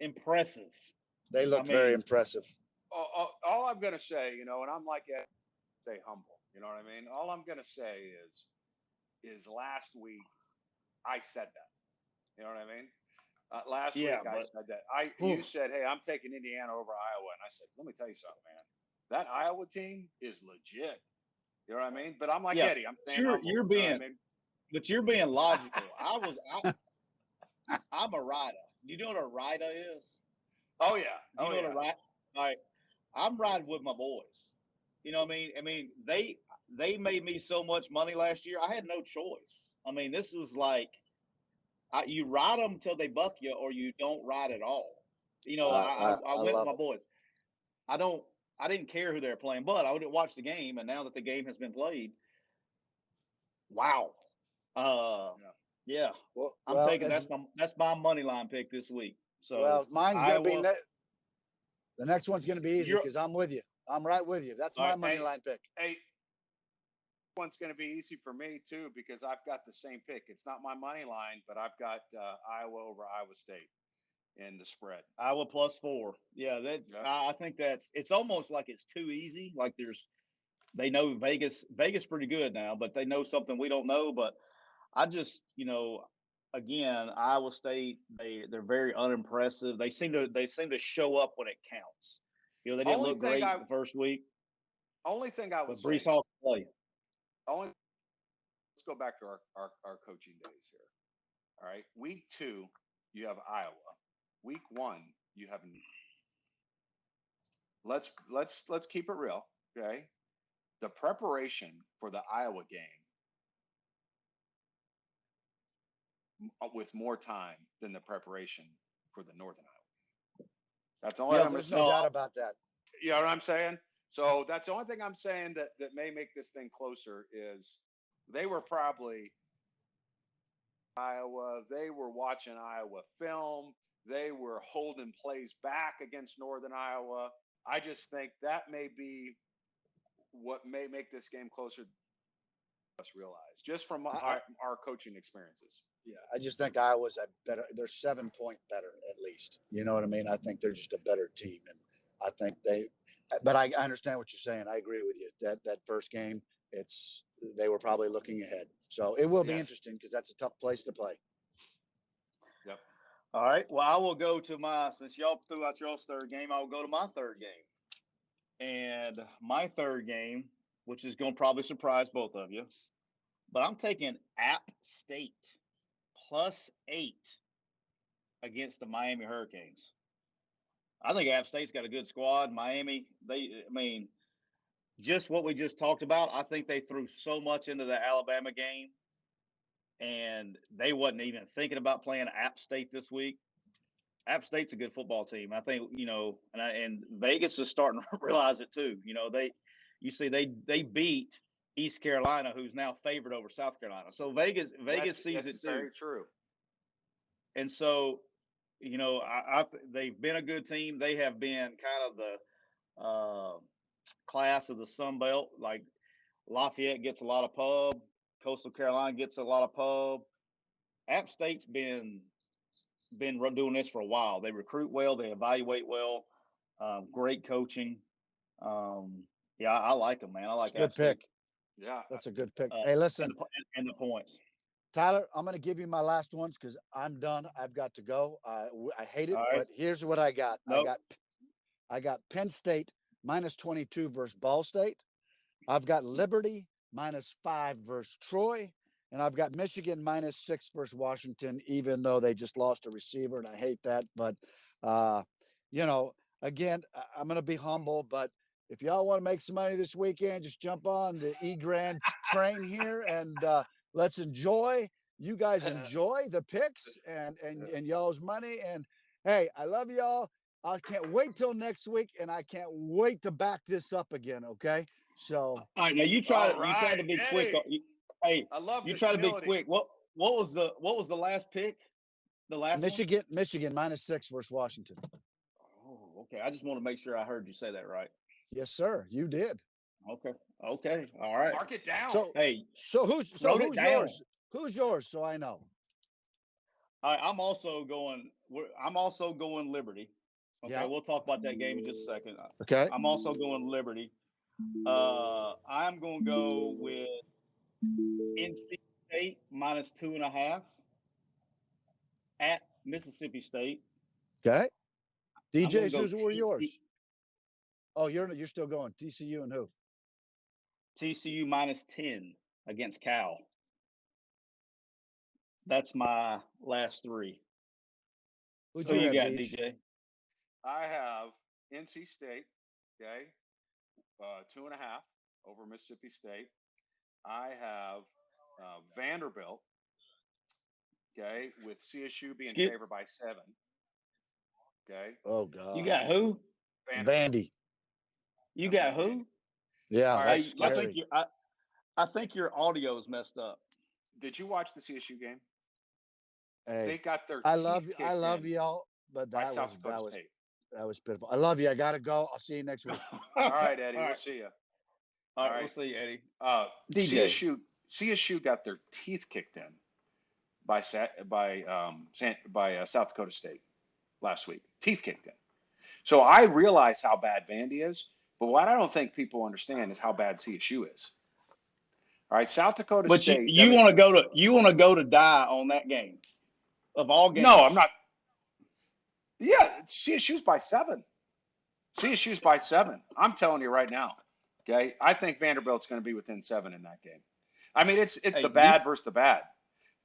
Impressive. They I looked very mean, impressive. All I'm going to say, and I'm like, stay humble. You know what I mean? All I'm going to say is last week I said that. You know what I mean? Last yeah, week I but said that. whew, You said, "Hey, I'm taking Indiana over Iowa," and I said, "Let me tell you something, man. That Iowa team is legit." You know what I mean? But I'm like yeah, Eddie. I'm staying humble. you're You know what I being, mean? but you're being logical. I'm a rider. You know what a rider is? Oh yeah. Do you Oh know what a yeah. ride? All right, I'm riding with my boys. You know what I mean? I mean, they made me so much money last year. I had no choice. I mean, this was like you ride them until they buck you, or you don't ride at all. I I went with love my it. boys. I don't. I didn't care who they were playing, but I would watch the game. And now that the game has been played, wow. Uh, Yeah. yeah, I'm Well, taking that's my money line pick this week. So mine's going to be Iowa, the next one's going to be easy you're because I'm with you. I'm right with you. That's all my right. money line pick. Hey, one's going to be easy for me too because I've got the same pick. It's not my money line, but I've got Iowa over Iowa State in the spread. Iowa +4. Yeah, Yep. I think it's almost like it's too easy. Like they know Vegas pretty good now, but they know something we don't know. But I just again, Iowa State they're very unimpressive. They seem to show up when it counts. They didn't Only look thing great I the first week, only thing I would but say Brees Hall can play. only let's go back to our coaching days here. All right. Week 2, you have Iowa. Week 1, you have let's keep it real. Okay. The preparation for the Iowa game with more time than the preparation for the Northern Iowa. That's all Yeah, I'm going to there's say. no doubt about that. You know what I'm saying? So that's the only thing I'm saying that may make this thing closer is they were probably Iowa. They were watching Iowa film. They were holding plays back against Northern Iowa. I just think that may be what may make this game closer than us realize, just from our coaching experiences. Yeah, I just think Iowa's a better. They're 7 point better at least. You know what I mean? I think they're just a better team, and I think they. But I understand what you're saying. I agree with you. That first game, they were probably looking ahead. So it will be Yes. interesting because that's a tough place to play. Yep. All right. Well, I will go to since y'all threw out y'all's third game, I'll go to my third game. And my third game, which is going to probably surprise both of you, but I'm taking App State +8 against the Miami Hurricanes. I think App State's got a good squad. Miami, just what we just talked about. I think they threw so much into the Alabama game, and they wasn't even thinking about playing App State this week. App State's a good football team. I think and Vegas is starting to realize it too. They beat East Carolina, who's now favored over South Carolina. So Vegas sees it too. Very true. And so, they've been a good team. They have been kind of the class of the Sun Belt. Like Lafayette gets a lot of pub. Coastal Carolina gets a lot of pub. App State's been doing this for a while. They recruit well. They evaluate well. Great coaching. Yeah, I like them, man. I like It's a good App State. pick. Yeah. That's a good pick. Hey, listen, and the points. Tyler, I'm going to give you my last ones because I'm done. I've got to go. I hate it, All right. but here's what I got. Nope. I got Penn State -22 versus Ball State. I've got Liberty -5 versus Troy. And I've got Michigan -6 versus Washington, even though they just lost a receiver, and I hate that. But, again, I'm going to be humble. But if y'all want to make some money this weekend, just jump on the Gran train here and Let's enjoy. You guys enjoy the picks and y'all's money. And hey, I love y'all. I can't wait till next week, and I can't wait to back this up again. Okay, so all right, now you try to be quick. Hey, I love you the try to be humility. quick. What was the last pick? The last Michigan -6 versus Washington. one? Oh, okay. I just want to make sure I heard you say that right. Yes, sir. You did. Okay. Okay. All right. Mark it down. So Hey, who's down. yours? Who's yours? So I know. I'm also going Liberty. Okay, Yeah. we'll talk about that game in just a second. Okay. I'm also going Liberty. I'm going to go with NC State -2.5 at Mississippi State. Okay. DJs, go who were yours? Oh, you're still going TCU and who? TCU -10 against Cal. That's my last three. Who'd Who you you have, got, Deej? DJ? I have NC State, okay, 2.5 over Mississippi State. I have Vanderbilt, okay, with CSU being favored by 7. Okay. Oh God. You got who? Vandy. You got who? Yeah, all that's right, scary. I think your audio is messed up. Did you watch the CSU game? Hey, they got their I teeth love kicked y'all, but by that South was Dakota State. that was pitiful. I love you. I gotta go. I'll see you next week. All right, Eddie. All We'll right. see you. All right, we'll see you, Eddie. DJ. CSU got their teeth kicked in by South Dakota State last week. Teeth kicked in. So I realize how bad Vandy is, but what I don't think people understand is how bad CSU is. All right, South Dakota State. But you want to go to die on that game of all games? No, I'm not. Yeah, CSU's by 7. CSU's by 7. I'm telling you right now. Okay, I think Vanderbilt's going to be within 7 in that game. I mean, it's the bad versus the bad.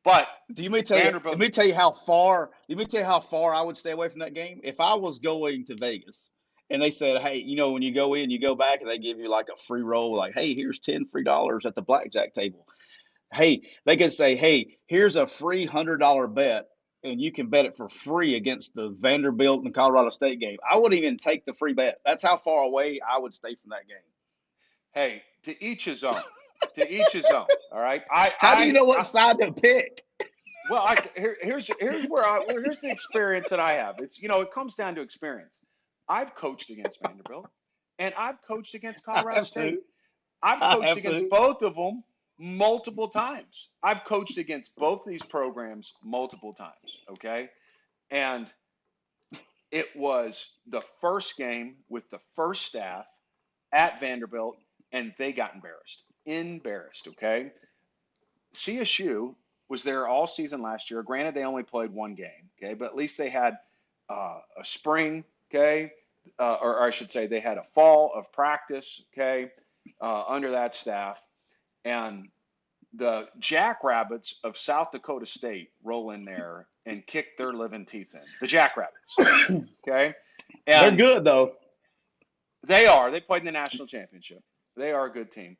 But let me tell you how far I would stay away from that game. If I was going to Vegas and they said, hey, when you go in, you go back and they give you like a free roll, like, hey, here's $10 free at the blackjack table. Hey, they could say, hey, here's a free $100 bet, and you can bet it for free against the Vanderbilt and Colorado State game. I wouldn't even take the free bet. That's how far away I would stay from that game. Hey, to each his own. To each his own. All right. How do you know what side to pick? Well, here's the experience that I have. It's it comes down to experience. I've coached against Vanderbilt, and I've coached against Colorado State. I've coached against both of them multiple times. I've coached against both of these programs multiple times. Okay, and it was the first game with the first staff at Vanderbilt, and they got embarrassed. Okay, CSU was there all season last year. Granted, they only played one game, okay, but at least they had a spring, okay, or I should say they had a fall of practice, okay, under that staff. And the Jackrabbits of South Dakota State roll in there and kick their living teeth in. The Jackrabbits, okay? And they're good, though. They are. They played in the national championship. They are a good team.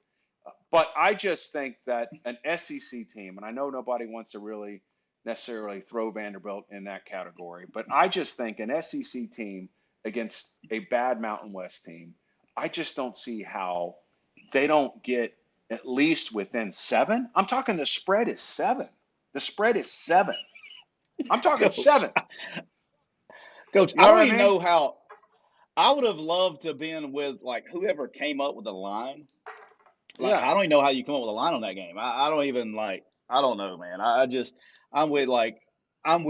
But I just think that an SEC team, and I know nobody wants to really necessarily throw Vanderbilt in that category, but I just think an SEC team against a bad Mountain West team, I just don't see how they don't get at least within 7. I'm talking the spread is 7. The spread is 7. I'm talking Coach, 7. Coach, I don't even know how. I would have loved to have been with like whoever came up with the line. Like, I don't even know how you come up with a line on that game. I don't even I don't know, man. I'm with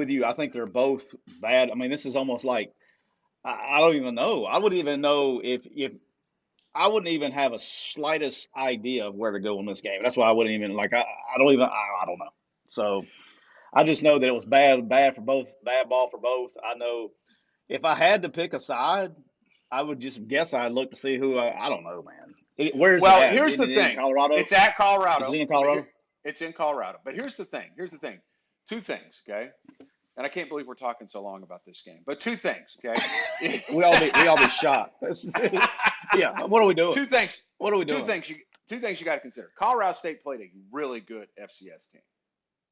you. I think they're both bad. I mean, this is almost like, I don't even know. I wouldn't even know if I wouldn't even have a slightest idea of where to go in this game. That's why I wouldn't even I don't know. So I just know that it was bad for both, bad ball for both. I know if I had to pick a side, I would just guess I'd look to see who I don't know, man. Where's it at? Here's the thing. Colorado? It's at Colorado. Is it in Colorado? It's in Colorado. But here's the thing. 2 things, okay? And I can't believe we're talking so long about this game. But 2 things, okay? we all be shocked. Yeah. What are we doing? 2 things. What are we doing? 2 things. two things you got to consider. Colorado State played a really good FCS team.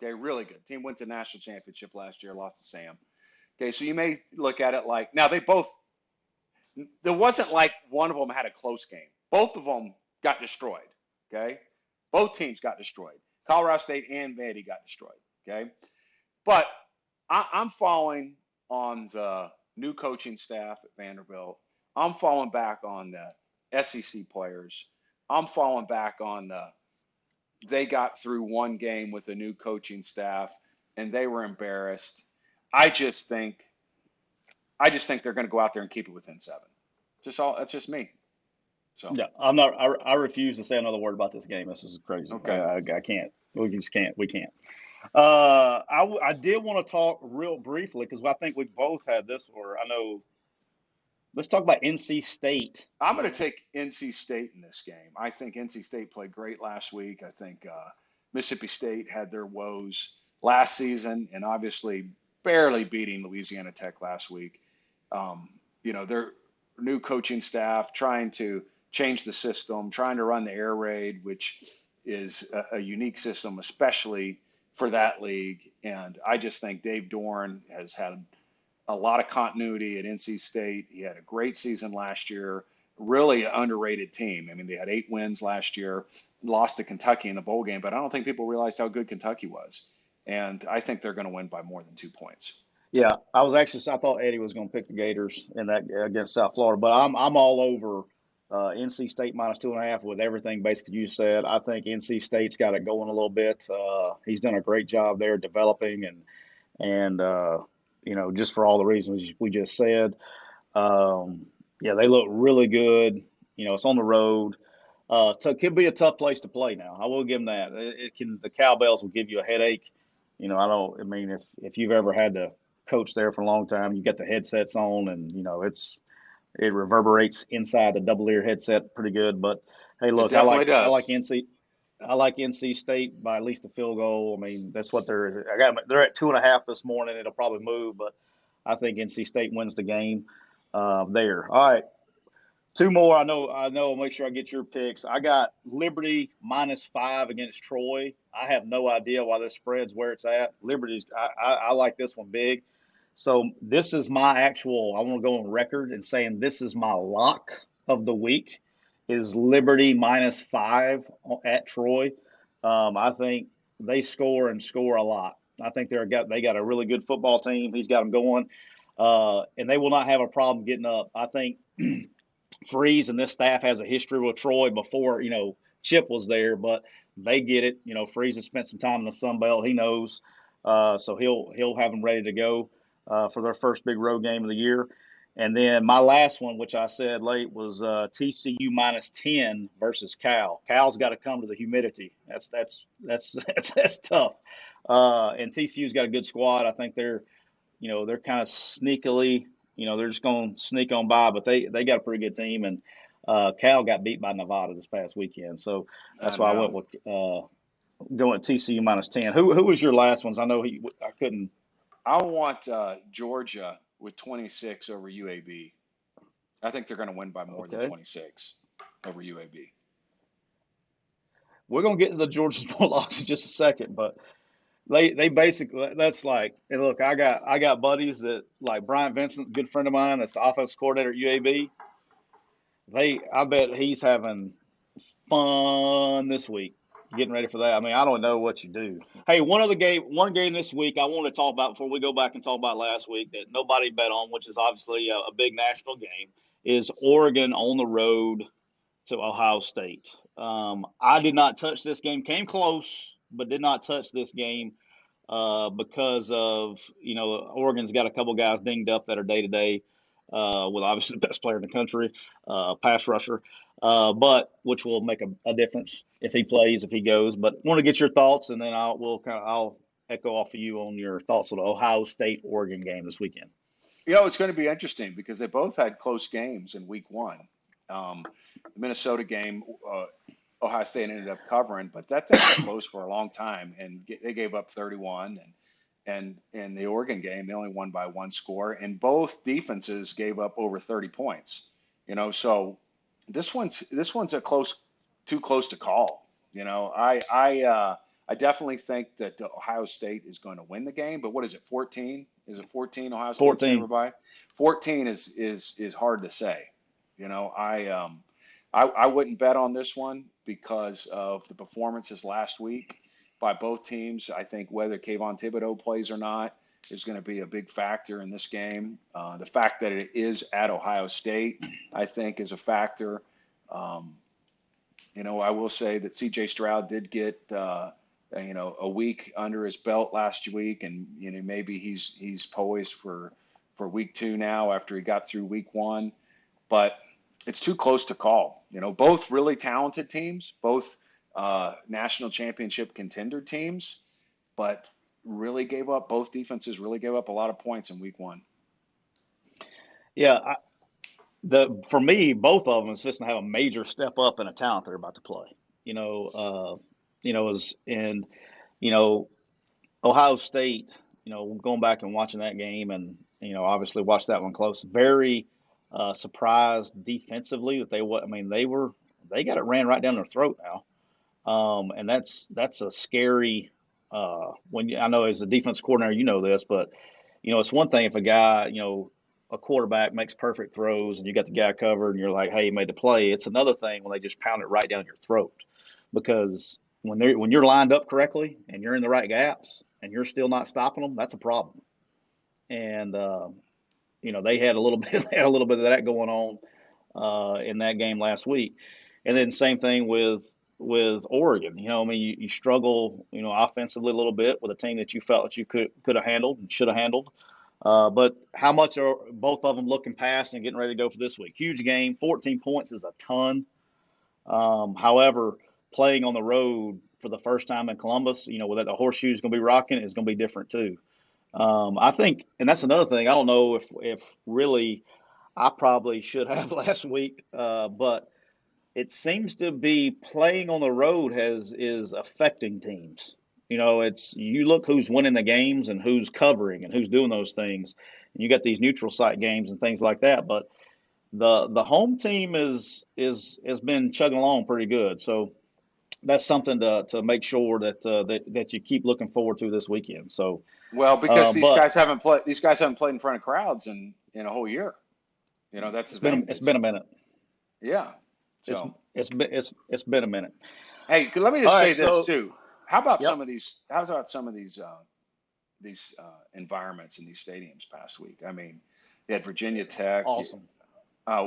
Okay, really good. Team went to national championship last year, lost to Sam. Okay, so you may look at it like, now there wasn't like one of them had a close game. Both of them got destroyed. Okay, both teams got destroyed. Colorado State and Vandy got destroyed. Okay, but I'm following on the new coaching staff at Vanderbilt. I'm falling back on the SEC players. I'm falling back on they got through one game with a new coaching staff and they were embarrassed. I just think they're going to go out there and keep it within 7. That's just me. So yeah, I'm not. I refuse to say another word about this game. This is crazy. okay. I can't. We just can't. We can't. I did want to talk real briefly because I think we both had this. Or I know. Let's talk about NC State. I'm going to take NC State in this game. I think NC State played great last week. I think Mississippi State had their woes last season and obviously barely beating Louisiana Tech last week. Their new coaching staff trying to change the system, trying to run the air raid, which is a unique system, especially for that league. And I just think Dave Dorn has had a lot of continuity at NC State. He had a great season last year, really an underrated team. I mean, they had 8 wins last year, lost to Kentucky in the bowl game, but I don't think people realized how good Kentucky was. And I think they're going to win by more than 2 points. Yeah, I thought Eddie was going to pick the Gators in that against South Florida, but I'm all over NC State minus 2.5 with everything basically you said. I think NC State's got it going a little bit. He's done a great job there developing and just for all the reasons we just said. Yeah, they look really good. It's on the road. So it could be a tough place to play now. I will give them that. The cowbells will give you a headache. If you've ever had to coach there for a long time, you get the headsets on and, it reverberates inside the double ear headset pretty good. But hey, look, I like NC State by at least a field goal. I mean, that's what they're at 2.5 this morning. It'll probably move, but I think NC State wins the game there. All right. 2 more. I know. I'll make sure I get your picks. I got Liberty minus 5 against Troy. I have no idea why this spread's where it's at. Liberty's. I like this one big. So this is my actual. I want to go on record and saying this is my lock of the week. Is Liberty minus 5 at Troy. I think they score a lot. I think they got a really good football team. He's got them going, and they will not have a problem getting up. I think. Freeze and this staff has a history with Troy before, Chip was there, but they get it. Freeze has spent some time in the Sun Belt. He knows. So he'll have them ready to go for their first big road game of the year. And then my last one, which I said late, was TCU minus 10 versus Cal. Cal's got to come to the humidity. That's tough. And TCU's got a good squad. I think they're kind of sneakily – they're just going to sneak on by, but they got a pretty good team. And Cal got beat by Nevada this past weekend. So that's why I went with going TCU minus 10. Who was your last ones? I know I couldn't. I want Georgia with 26 over UAB. I think they're going to win by more than 26 over UAB. We're going to get to the Georgia Bulldogs in just a second, but They basically that's like, and look, I got buddies that like Brian Vincent, good friend of mine, that's the offensive coordinator at UAB. I bet he's having fun this week, getting ready for that. I mean, I don't know what you do. Hey, one game this week I want to talk about before we go back and talk about last week that nobody bet on, which is obviously a big national game, is Oregon on the road to Ohio State. I did not touch this game. Came close, but did not touch this game because of, Oregon's got a couple guys dinged up that are day-to-day with obviously the best player in the country, pass rusher, but which will make a difference if he plays, if he goes. But want to get your thoughts, and then I'll echo off of you on your thoughts on the Ohio State-Oregon game this weekend. It's going to be interesting because they both had close games in week 1. The Minnesota game, Ohio State ended up covering, but that thing was close for a long time, and they gave up 31. And in the Oregon game, they only won by 1 score, and both defenses gave up over 30 points. So this one's a close too close to call. I definitely think that Ohio State is going to win the game. But what is it? 14? Is it 14? Ohio State's 14. favored by 14 is hard to say. I wouldn't bet on this one because of the performances last week by both teams. I think whether Kayvon Thibodeau plays or not is going to be a big factor in this game. The fact that it is at Ohio State, I think, is a factor. I will say that C.J. Stroud did get a week under his belt last week, and maybe he's poised for week 2 now after he got through week 1, but it's too close to call. Both really talented teams, both national championship contender teams, but both defenses really gave up a lot of points in week 1. Yeah, for me, both of them is just to have a major step up in a talent they're about to play. Ohio State. Going back and watching that game, and obviously watched that one close. Very surprised defensively that they got it ran right down their throat now, and that's a scary. I know as a defense coordinator, you know this, but it's one thing if a guy, a quarterback makes perfect throws and you got the guy covered and you're like, hey, he made the play. It's another thing when they just pound it right down your throat, because when you're lined up correctly and you're in the right gaps and you're still not stopping them, that's a problem. And they had a little bit of that going on in that game last week. And then same thing with Oregon. You struggle, offensively a little bit with a team that you felt that you could have handled and should have handled. But how much are both of them looking past and getting ready to go for this week? Huge game. 14 points is a ton. However, playing on the road for the first time in Columbus, with the horseshoe is going to be rocking, is going to be different too. I think, and that's another thing. I don't know if really I probably should have last week, but it seems to be playing on the road is affecting teams. You look who's winning the games and who's covering and who's doing those things. And you got these neutral site games and things like that, but the home team has been chugging along pretty good. So that's something to make sure that you keep looking forward to this weekend. So because these guys haven't played in front of crowds in a whole year. That's it's been a minute. Yeah. So it's been a minute. Hey, let me just say this too. How about some of these environments in these stadiums past week? I mean, they had Virginia Tech. Awesome.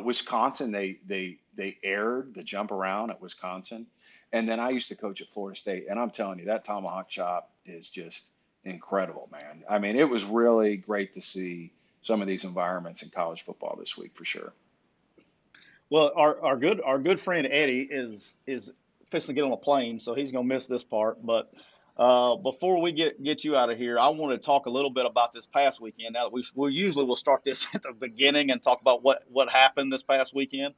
Wisconsin, they aired the jump around at Wisconsin. And then I used to coach at Florida State, and I'm telling you, that tomahawk chop is just incredible, man. I mean, it was really great to see some of these environments in college football this week for sure. Well, our good friend Eddie is fixing to get on a plane, so he's going to miss this part. But before we get you out of here, I want to talk a little bit about this past weekend. Now, we usually will start this at the beginning and talk about what happened this past weekend,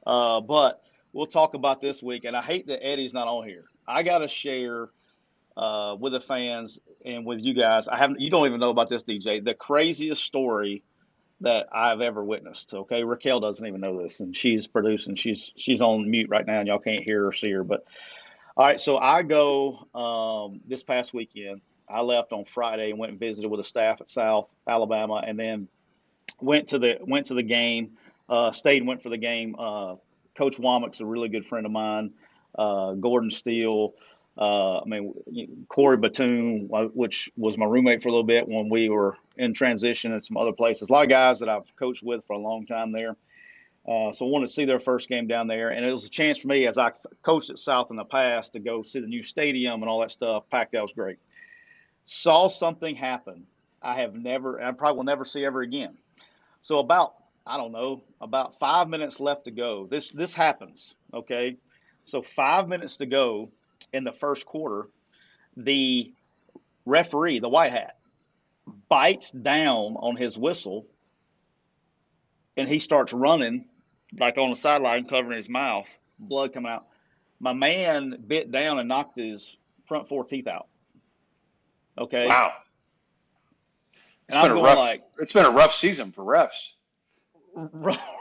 but we'll talk about this week. And I hate that Eddie's not on here. I got to share with the fans and with you guys. You don't even know about this, DJ. The craziest story that I've ever witnessed. Okay, Raquel doesn't even know this, and she's producing. She's on mute right now, and y'all can't hear or see her. But all right, so I go this past weekend. I left on Friday and went and visited with the staff at South Alabama, and then went to the game. Stayed and went for the game. Coach Womack's a really good friend of mine. Gordon Steele. Corey Batoon, which was my roommate for a little bit when we were in transition and some other places. A lot of guys that I've coached with for a long time there. So I wanted to see their first game down there. And it was a chance for me, as I coached at South in the past, to go see the new stadium and all that stuff. Packed out was great. Saw something happen I probably will never see ever again. So about 5 minutes left to go. This happens, okay? So 5 minutes to go in the first quarter, the referee, the white hat, bites down on his whistle, and he starts running like on the sideline, covering his mouth, blood coming out. My man bit down and knocked his front 4 teeth out. Okay. Wow. It's been a rough season for refs.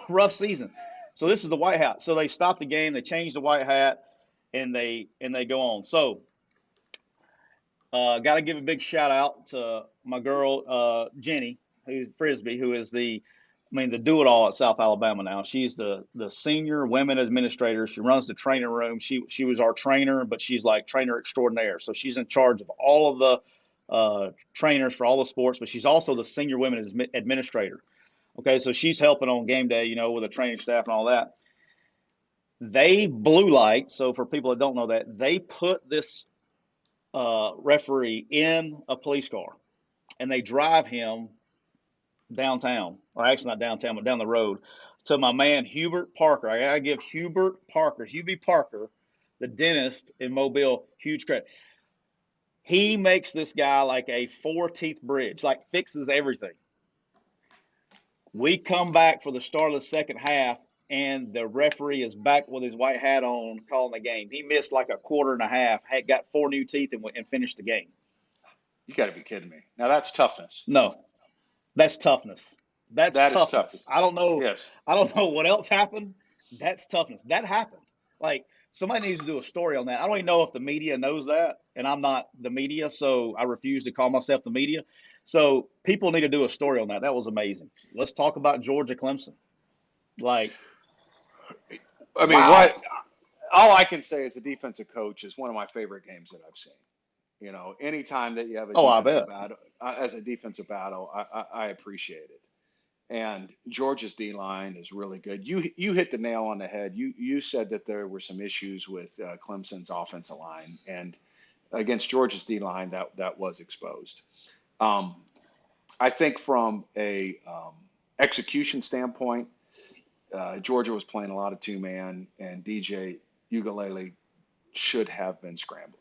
Rough season. So this is the white hat. So they stopped the game. They changed the white hat. and they go on. So, got to give a big shout out to my girl Jenny, who's Frisbee, who is the do it all at South Alabama now. She's the senior women administrator. She runs the training room. She was our trainer, but she's like trainer extraordinaire. So she's in charge of all of the trainers for all the sports, but she's also the senior women administrator. Okay, so she's helping on game day, with the training staff and all that. They blue light. So for people that don't know that, they put this referee in a police car, and they drive him downtown, or actually not downtown, but down the road, to my man Hubert Parker. I gotta give Hubie Parker, the dentist in Mobile, huge credit. He makes this guy like a 4-teeth bridge, like fixes everything. We come back for the start of the second half, and the referee is back with his white hat on, calling the game. He missed like a quarter and a half, had got 4 new teeth, and finished the game. You got to be kidding me. Now that's toughness. No, that's toughness. That's toughness. Is toughness. I don't know. Yes. I don't know what else happened. That's toughness. That happened. Like, somebody needs to do a story on that. I don't even know if the media knows that, and I'm not the media, so I refuse to call myself the media. So people need to do a story on that. That was amazing. Let's talk about Georgia Clemson. Like, I mean, wow. what? All I can say as a defensive coach is one of my favorite games that I've seen. Anytime that you have a defensive battle, as a defensive battle, I appreciate it. And Georgia's D line is really good. You hit the nail on the head. You said that there were some issues with Clemson's offensive line, and against Georgia's D line, that was exposed. I think from a execution standpoint, Georgia was playing a lot of 2-man, and DJ Ugalele should have been scrambling.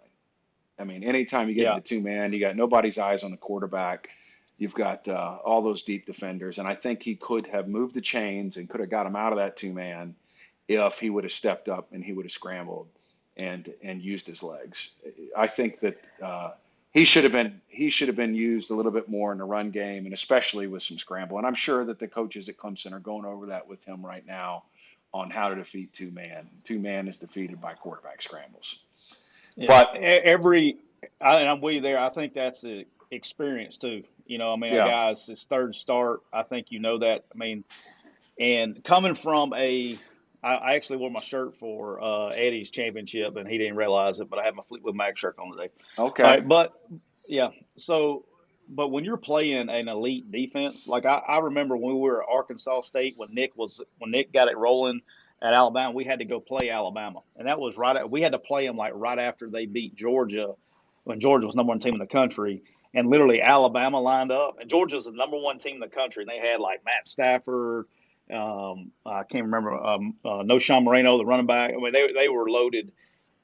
I mean, anytime you get into 2-man, you got nobody's eyes on the quarterback. You've got all those deep defenders, and I think he could have moved the chains and could have got him out of that 2-man if he would have stepped up and he would have scrambled and used his legs. I think that he should have been used a little bit more in the run game, and especially with some scramble. And I'm sure that the coaches at Clemson are going over that with him right now on how to defeat 2-man. 2-man is defeated by quarterback scrambles. Yeah. But I'm with you there. I think that's the experience too. A guy's his third start. I think that. And coming from I actually wore my shirt for Eddie's championship, and he didn't realize it, but I had my Fleetwood Mac shirt on today. Okay. Right, but yeah. So, but when you're playing an elite defense, like I remember when we were at Arkansas State, when Nick got it rolling at Alabama, we had to go play Alabama, and that was we had to play them like right after they beat Georgia, when Georgia was number 1 team in the country, and literally Alabama lined up, and Georgia's the number 1 team in the country, and they had like Matt Stafford, I can't remember, No Sean Moreno, the running back. They were loaded,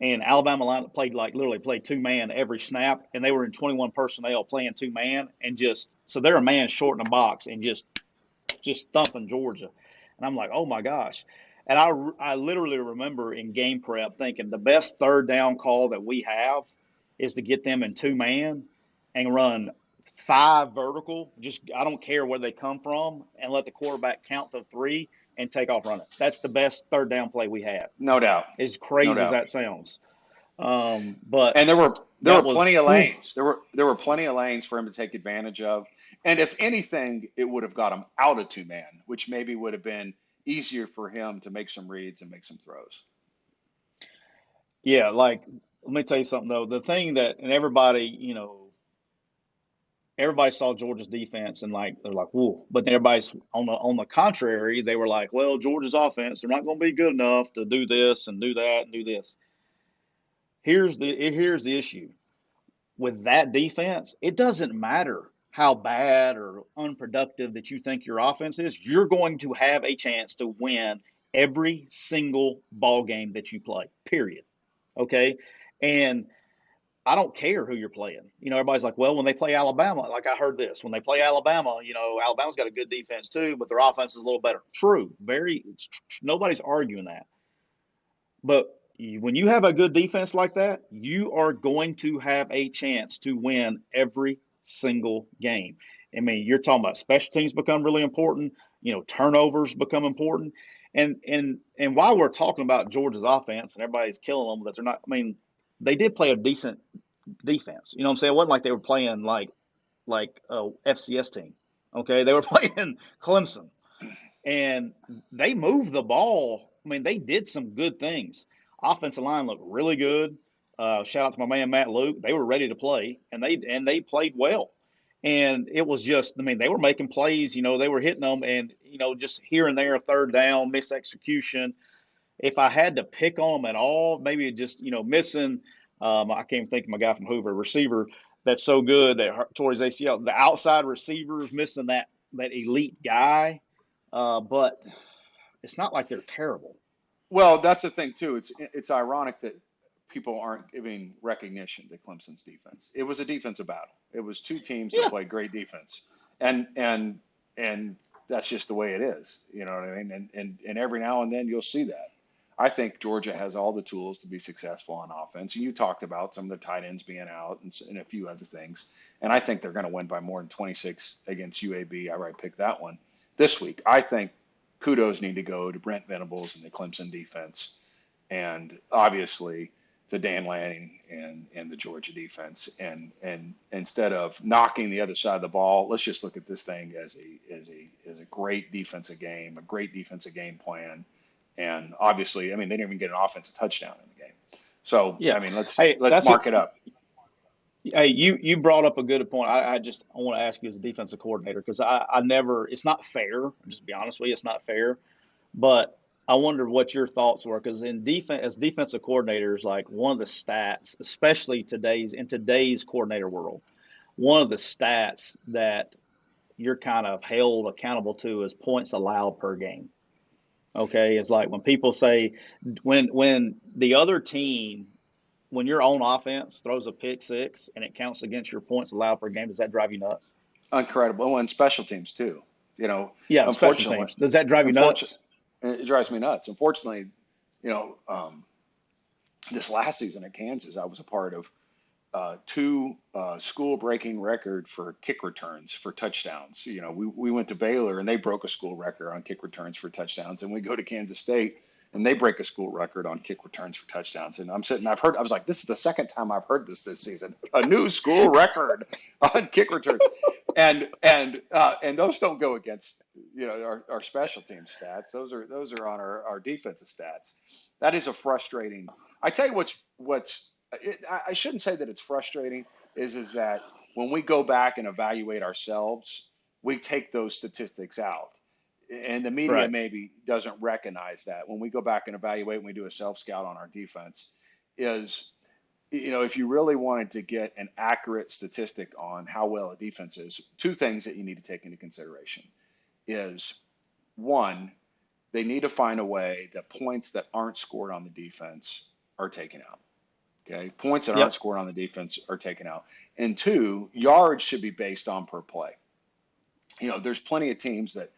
and Alabama line literally played 2-man every snap, and they were in 21 personnel playing 2-man, and so they're a man short in the box and just thumping Georgia, and I'm like, oh my gosh. And I literally remember in game prep thinking the best third down call that we have is to get them in 2-man and run 5 vertical. I don't care where they come from, and let the quarterback count to 3 and take off running. That's the best third down play we have. No doubt. As crazy as that sounds. But there were plenty of lanes. There were plenty of lanes for him to take advantage of. And if anything, it would have got him out of 2-man, which maybe would have been easier for him to make some reads and make some throws. Yeah, let me tell you something though. The thing that, and everybody saw Georgia's defense and they're like, whoa. But everybody's on the contrary, they were like, well, Georgia's offense, they're not going to be good enough to do this and do that and do this. Here's the issue with that defense. It doesn't matter how bad or unproductive that you think your offense is. You're going to have a chance to win every single ball game that you play, period. Okay? And I don't care who you're playing. Everybody's like, well, when they play Alabama, like I heard this, when they play Alabama, Alabama's got a good defense too, but their offense is a little better. True. Nobody's arguing that. But when you have a good defense like that, you are going to have a chance to win every single game. You're talking about special teams become really important. turnovers become important. And while we're talking about Georgia's offense and everybody's killing them, that they're not. I mean, they did play a decent defense. You know what I'm saying? It wasn't like they were playing like a FCS team. Okay, they were playing Clemson, and they moved the ball. I mean, they did some good things. Offensive line looked really good. Shout out to my man Matt Luke. They were ready to play, and they played well. And it was just, I mean, they were making plays. They were hitting them, and just here and there, third down, missed execution. If I had to pick on them at all, maybe just missing. I can't even think of my guy from Hoover, receiver that's so good that tore his ACL. The outside receivers missing that elite guy, but it's not like they're terrible. Well, that's the thing too. It's ironic that people aren't giving recognition to Clemson's defense. It was a defensive battle. It was two teams that played great defense, and that's just the way it is. You know what I mean? And every now and then you'll see that. I think Georgia has all the tools to be successful on offense. You talked about some of the tight ends being out and a few other things, and I think they're going to win by more than 26 against UAB. I already picked that one this week. I think kudos need to go to Brent Venables and the Clemson defense, and obviously the Dan Lanning and the Georgia defense. And instead of knocking the other side of the ball, let's just look at this thing as a great defensive game, a great defensive game plan. And obviously, I mean, they didn't even get an offensive touchdown in the game. So, I mean, let's mark it up. Hey, you brought up a good point. I want to ask you as a defensive coordinator, because I never, it's not fair. Just to be honest with you, it's not fair. But I wonder what your thoughts were, because in defense, as defensive coordinators, like one of the stats, especially in today's coordinator world, one of the stats that you're kind of held accountable to is points allowed per game. Okay, it's like when people say when the other team, when your own offense throws a pick six and it counts against your points allowed per game, does that drive you nuts? Incredible. And special teams too. Yeah, special teams. Does that drive you nuts? It drives me nuts. Unfortunately, this last season at Kansas, I was a part of two school-breaking record for kick returns for touchdowns. We went to Baylor and they broke a school record on kick returns for touchdowns, and we go to Kansas State and they break a school record on kick returns for touchdowns. And I was like, this is the second time I've heard this season, a new school record on kick returns. And those don't go against, our special team stats. Those are on our defensive stats. That is a frustrating, I tell you I shouldn't say that it's frustrating, is that when we go back and evaluate ourselves, we take those statistics out. And the media maybe doesn't recognize that. When we go back and evaluate, when we do a self-scout on our defense, is, if you really wanted to get an accurate statistic on how well a defense is, two things that you need to take into consideration is, one, they need to find a way that points that aren't scored on the defense are taken out. Okay, points that aren't scored on the defense are taken out. And two, yards should be based on per play. There's plenty of teams that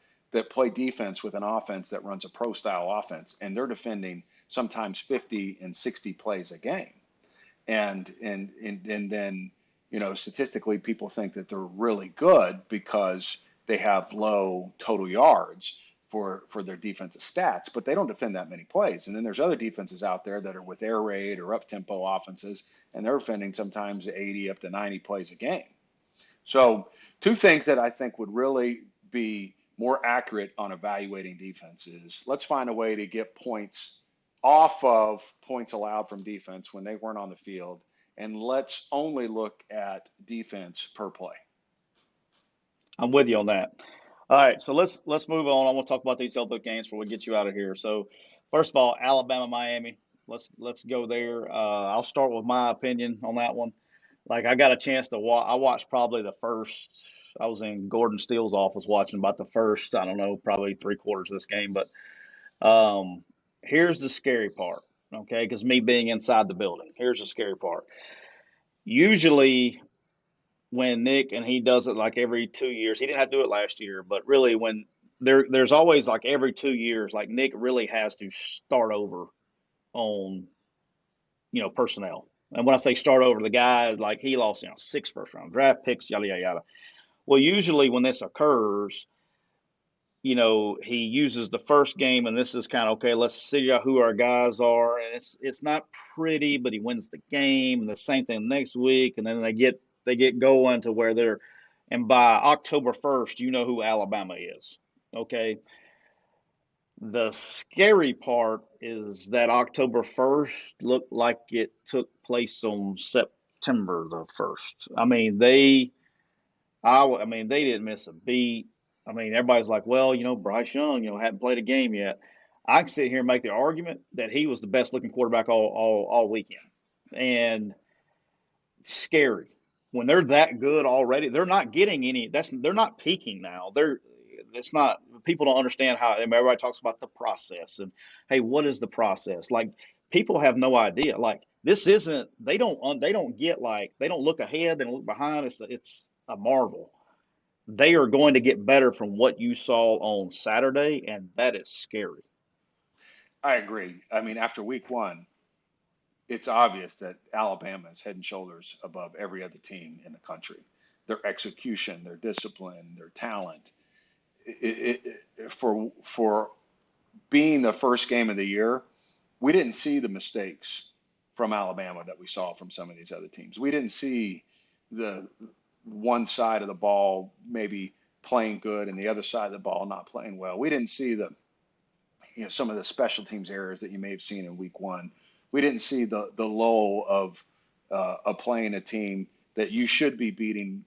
play defense with an offense that runs a pro-style offense, and they're defending sometimes 50 and 60 plays a game. And then, statistically, people think that they're really good because they have low total yards for their defensive stats, but they don't defend that many plays. And then there's other defenses out there that are with air raid or up-tempo offenses, and they're defending sometimes 80 up to 90 plays a game. So two things that I think would really be more accurate on evaluating defenses: let's find a way to get points off of points allowed from defense when they weren't on the field, and let's only look at defense per play. I'm with you on that. All right, so let's move on. I want to talk about these other games before we get you out of here. So, first of all, Alabama, Miami. Let's go there. I'll start with my opinion on that one. Like, I got a chance to watch. I watched probably the first. I was in Gordon Steele's office watching about the first, I don't know, probably 3/4 of this game. But here's the scary part, okay? Because me being inside the building, here's the scary part. Usually, when Nick and he does it like every 2 years, he didn't have to do it last year, but really when there's always like every 2 years, like Nick really has to start over on personnel. And when I say start over, the guy, like, he lost 6 first round draft picks, yada yada yada. Well, usually when this occurs, he uses the first game, and this is kind of okay. Let's figure out who our guys are, and it's not pretty, but he wins the game. And the same thing next week, and then they get going to where they're, and by October 1st, you know who Alabama is. Okay. The scary part is that October 1st looked like it took place on September the 1st. They didn't miss a beat. Everybody's like, well, Bryce Young, hadn't played a game yet. I can sit here and make the argument that he was the best looking quarterback all weekend. And it's scary. When they're that good already, they're not getting any they're not peaking now. It's not, people don't understand how, everybody talks about the process and hey, what is the process? Like, people have no idea. Like, this isn't, they don't get, like, they don't look ahead, they don't look behind. It's a marvel. They are going to get better from what you saw on Saturday, and that is scary. I agree. I mean, after week one, it's obvious that Alabama is head and shoulders above every other team in the country. Their execution, their discipline, their talent. For being the first game of the year, we didn't see the mistakes from Alabama that we saw from some of these other teams. We didn't see the one side of the ball maybe playing good and the other side of the ball not playing well. We didn't see some of the special teams errors that you may have seen in week one. We didn't see the lull of playing a team that you should be beating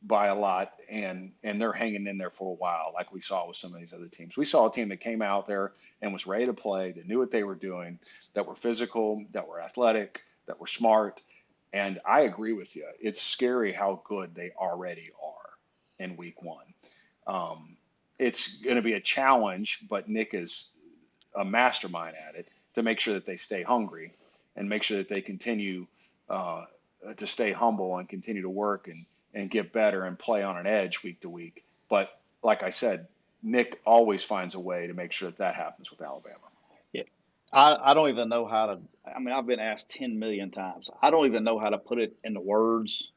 by a lot, and they're hanging in there for a while, like we saw with some of these other teams. We saw a team that came out there and was ready to play, that knew what they were doing, that were physical, that were athletic, that were smart. And I agree with you. It's scary how good they already are in week one. It's going to be a challenge, but Nick is a mastermind at it to make sure that they stay hungry and make sure that they continue to stay humble and continue to work and get better and play on an edge week to week. But like I said, Nick always finds a way to make sure that happens with Alabama. Yeah. I don't even know how to, I've been asked 10 million times. I don't even know how to put it into words.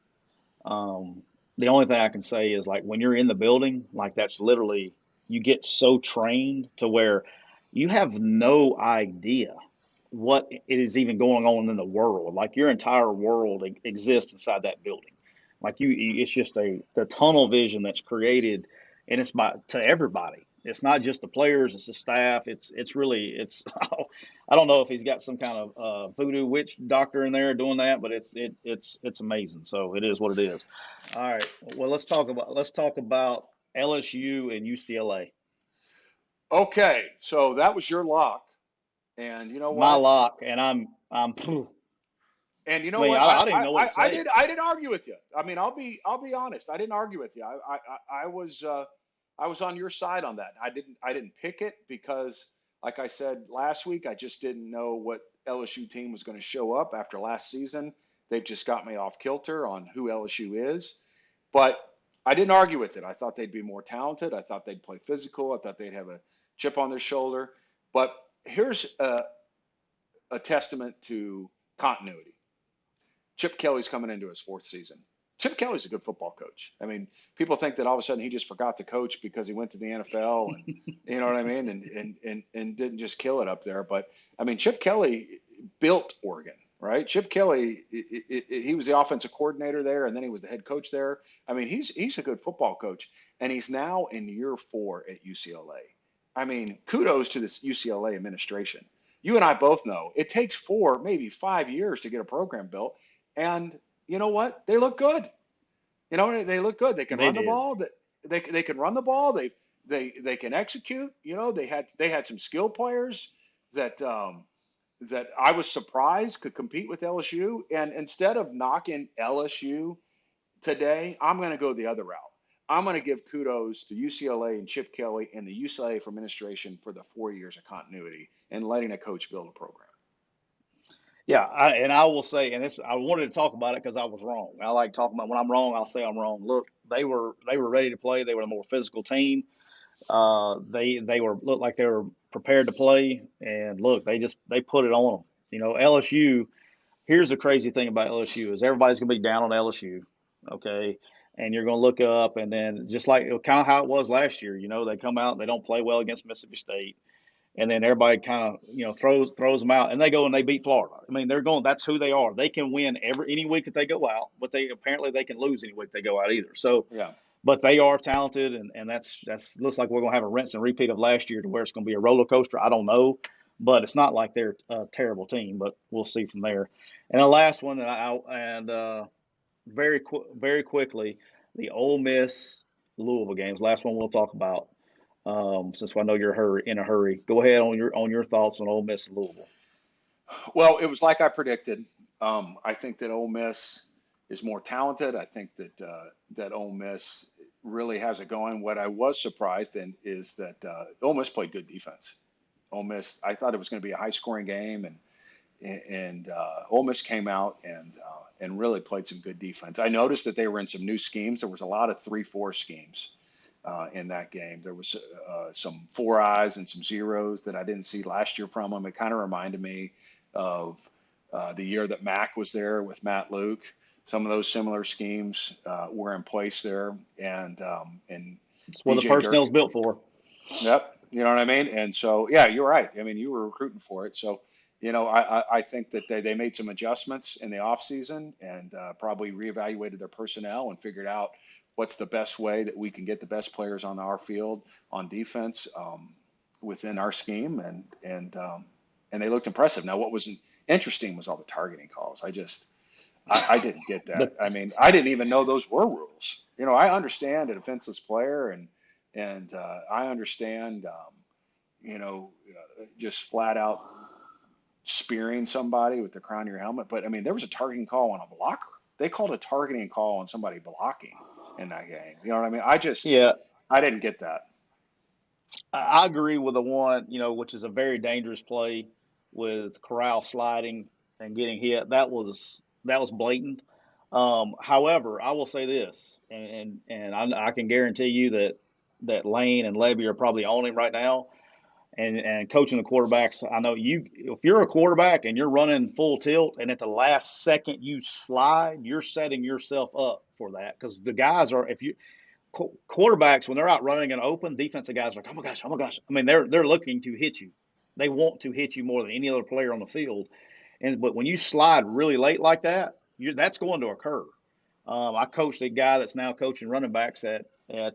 The only thing I can say is, like, when you're in the building, like, that's literally, you get so trained to where you have no idea what is even going on in the world. Like, your entire world exists inside that building. Like, it's just the tunnel vision that's created, and it's to everybody. It's not just the players; it's the staff. It's really. I don't know if he's got some kind of voodoo witch doctor in there doing that, but it's amazing. So it is what it is. All right. Well, let's talk about LSU and UCLA. Okay, so that was your lock, and you know My what? lock, and I'm. And you know what? I didn't know what to say. I didn't argue with you. I mean, I'll be honest. I didn't argue with you. I was on your side on that. I didn't pick it because, like I said last week, I just didn't know what LSU team was going to show up after last season. They've just got me off kilter on who LSU is. But I didn't argue with it. I thought they'd be more talented. I thought they'd play physical. I thought they'd have a chip on their shoulder. But here's a testament to continuity. Chip Kelly's coming into his fourth season. Chip Kelly's a good football coach. I mean, people think that all of a sudden he just forgot to coach because he went to the NFL and you know what I mean, and didn't just kill it up there. But I mean, Chip Kelly built Oregon, right? Chip Kelly, he was the offensive coordinator there, and then he was the head coach there. I mean, he's a good football coach, and he's now in year 4 at UCLA. I mean, kudos to this UCLA administration. You and I both know it takes 4, maybe 5 years to get a program built. And you know what? They look good. You know, they look good. They can run the ball. They can run the ball. They can execute. You know, they had some skill players that that I was surprised could compete with LSU. And instead of knocking LSU today, I'm going to go the other route. I'm going to give kudos to UCLA and Chip Kelly and the UCLA administration for the 4 years of continuity and letting a coach build a program. Yeah, and I will say, and I wanted to talk about it because I was wrong. I like talking about when I'm wrong. I'll say I'm wrong. Look, they were ready to play. They were a more physical team. They looked like they were prepared to play, and look, they put it on them. LSU. Here's the crazy thing about LSU is everybody's gonna be down on LSU. Okay, and you're going to look up, and then just like kind of how it was last year, they come out and they don't play well against Mississippi State, and then everybody kind of throws them out, and they go and they beat Florida. I mean, they're going. That's who they are. They can win any week that they go out, but they can lose any week they go out either. So, Yeah. but they are talented, and that's looks like we're going to have a rinse and repeat of last year to where it's going to be a roller coaster. I don't know, but it's not like they're a terrible team. But we'll see from there. And the last one that very quickly, the Ole Miss Louisville games. Last one we'll talk about. Since I know you're in a hurry, go ahead on your thoughts on Ole Miss and Louisville. Well, it was like I predicted. I think that Ole Miss is more talented. I think that Ole Miss really has it going. What I was surprised in is that Ole Miss played good defense. Ole Miss, I thought it was going to be a high scoring game, and Ole Miss came out and really played some good defense. I noticed that they were in some new schemes. There was a lot of 3-4 schemes in that game. There was some 4 eyes and some zeros that I didn't see last year from them. It kind of reminded me of the year that Mac was there with Matt Luke. Some of those similar schemes were in place there, and That's what the personnel's built for. Yep, you know what I mean. And so, yeah, you're right. I mean, you were recruiting for it, so I think that they made some adjustments in the offseason and probably reevaluated their personnel and figured out what's the best way that we can get the best players on our field on defense within our scheme, and they looked impressive. Now, what was interesting was all the targeting calls. I didn't get that. I mean, I didn't even know those were rules. I understand a defenseless player, and I understand, just flat out spearing somebody with the crown of your helmet. But I mean, there was a targeting call on a blocker. They called a targeting call on somebody blocking in that game. You know what I mean? I didn't get that. I agree with the one, which is a very dangerous play with Corral sliding and getting hit. That was blatant. However, I will say this, and I can guarantee you that Lane and Levy are probably on him right now. And coaching the quarterbacks, I know if you're a quarterback and you're running full tilt and at the last second you slide, you're setting yourself up for that, because the guys are, if you quarterbacks, when they're out running and open, defensive guys are like, oh my gosh. I mean, they're looking to hit you. They want to hit you more than any other player on the field. But when you slide really late like that, that's going to occur. I coached a guy that's now coaching running backs at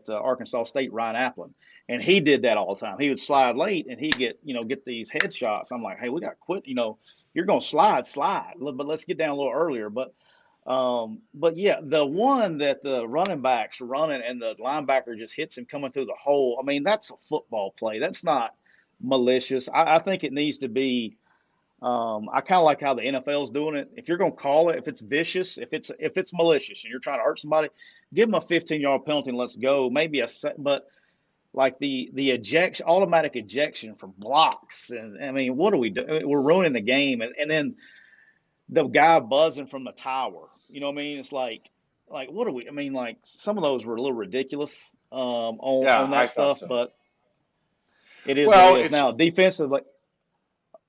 Arkansas State, Ryan Applin, and he did that all the time. He would slide late, and he'd get these headshots. I'm like, hey, we got to quit. You're going to slide, but let's get down a little earlier. But yeah, the one that the running back's running and the linebacker just hits him coming through the hole. I mean, that's a football play. That's not malicious. I think it needs to be. I kind of like how the NFL's doing it. If you're going to call it, if it's vicious, if it's malicious, and you're trying to hurt somebody, give them a 15-yard penalty and let's go. Maybe but like the automatic ejection from blocks, and I mean, what do we do? We're ruining the game, and then the guy buzzing from the tower. You know what I mean? It's like what do we? I mean, like some of those were a little ridiculous on that I thought stuff, so. but it is Well, what it is. Now defensively,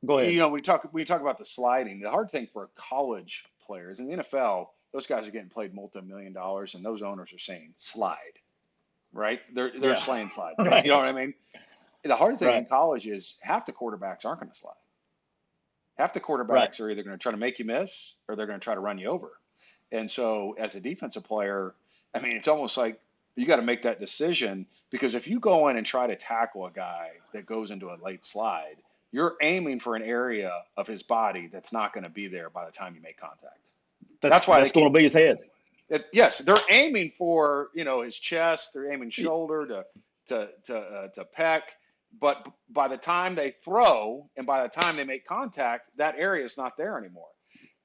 go ahead. we talk about the sliding. The hard thing for college players in the NFL, those guys are getting paid multi-million dollars, and those owners are saying slide, right? They're saying slide. Right. You know what I mean? The hard thing Right. in college is half the quarterbacks aren't going to slide. Half the quarterbacks Right. are either going to try to make you miss or they're going to try to run you over. And so, as a defensive player, I mean, it's almost like you got to make that decision, because if you go in and try to tackle a guy that goes into a late slide, you're aiming for an area of his body that's not going to be there by the time you make contact. That's why that's going to be his head. Yes, they're aiming for his chest. They're aiming shoulder to pec. But by the time they throw and by the time they make contact, that area is not there anymore.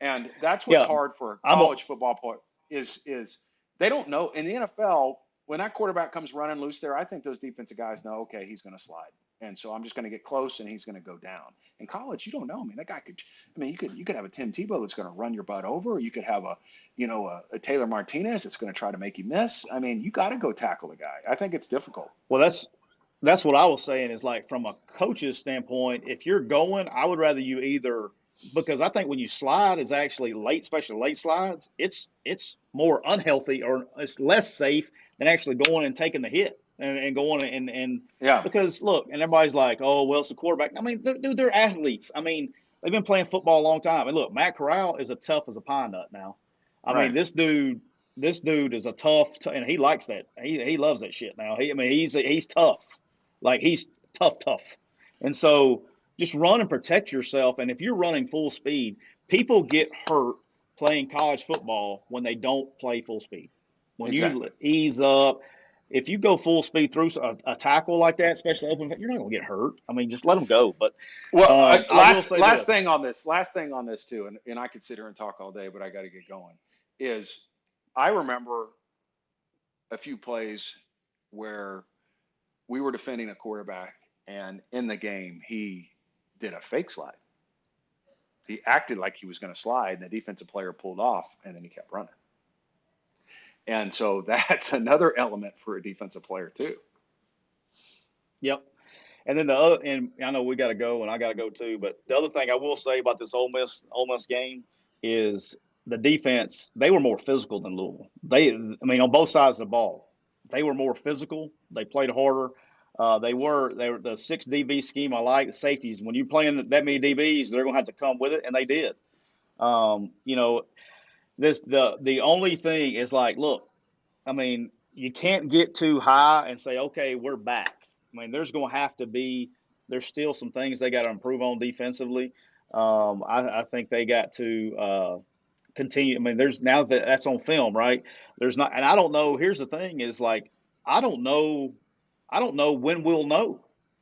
And that's what's hard for a college football player is they don't know. In the NFL, when that quarterback comes running loose there, I think those defensive guys know, okay, he's going to slide. And so I'm just going to get close and he's going to go down. In college, you don't know. I mean, that guy you could have a Tim Tebow that's going to run your butt over, or you could have a Taylor Martinez that's going to try to make you miss. I mean, you got to go tackle the guy. I think it's difficult. Well, that's what I was saying is, like, from a coach's standpoint, if you're going, I would rather you either because I think when you slide is actually late, especially late slides, it's more unhealthy or it's less safe than actually going and taking the hit and going and Yeah. because look, and everybody's like, oh well, it's the quarterback. I mean, dude, they're athletes. I mean, they've been playing football a long time. And look, Matt Corral is as tough as a pine nut now. I mean, Right. this dude is a tough, and he likes that. He loves that shit now. I mean, he's tough, like he's tough, and so just run and protect yourself. And if you're running full speed, people get hurt playing college football when they don't play full speed. When you Exactly. ease up, if you go full speed through a tackle like that, especially open, you're not going to get hurt. I mean, just let them go. But Well, I will say last this. thing on this too, and I could sit here and talk all day, but I got to get going. Is I remember a few plays where we were defending a quarterback, and in the game he did a fake slide. He acted like he was going to slide, and the defensive player pulled off, and then he kept running. And so that's another element for a defensive player too. Yep. And then the other, and I know we got to go, and I got to go too. But the other thing I will say about this Ole Miss game is the defense. They were more physical than Louisville. I mean, on both sides of the ball, they were more physical. They played harder. They were the 6 DB scheme. I like the safeties. When you're playing that many DBs, they're going to have to come with it, and they did. You know, the only thing is like, look, I mean, you can't get too high and say, okay, we're back. I mean, there's still some things they got to improve on defensively. I think they got to continue. I mean, there's now that that's on film, right? There's not, and I don't know. Here's the thing: is like I don't know when we'll know.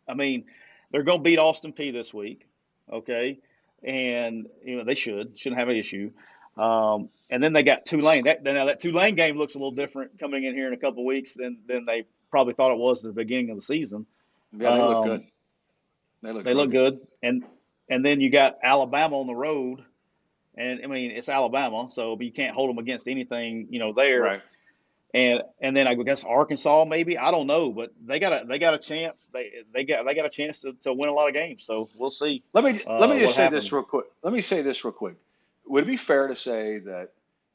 I mean, they're going to beat Austin P this week, okay, and they shouldn't have an issue. And then they got Tulane. That Tulane game looks a little different coming in here in a couple of weeks than they probably thought it was at the beginning of the season. Yeah, they look good. They Look good, and then you got Alabama on the road, and I mean it's Alabama, so you can't hold them against anything there. Right. And then I guess Arkansas maybe, I don't know, but they got a chance. They got a chance to win a lot of games. So we'll see. Let me just what say happens. this real quick. Let me say this real quick. Would it be fair to say that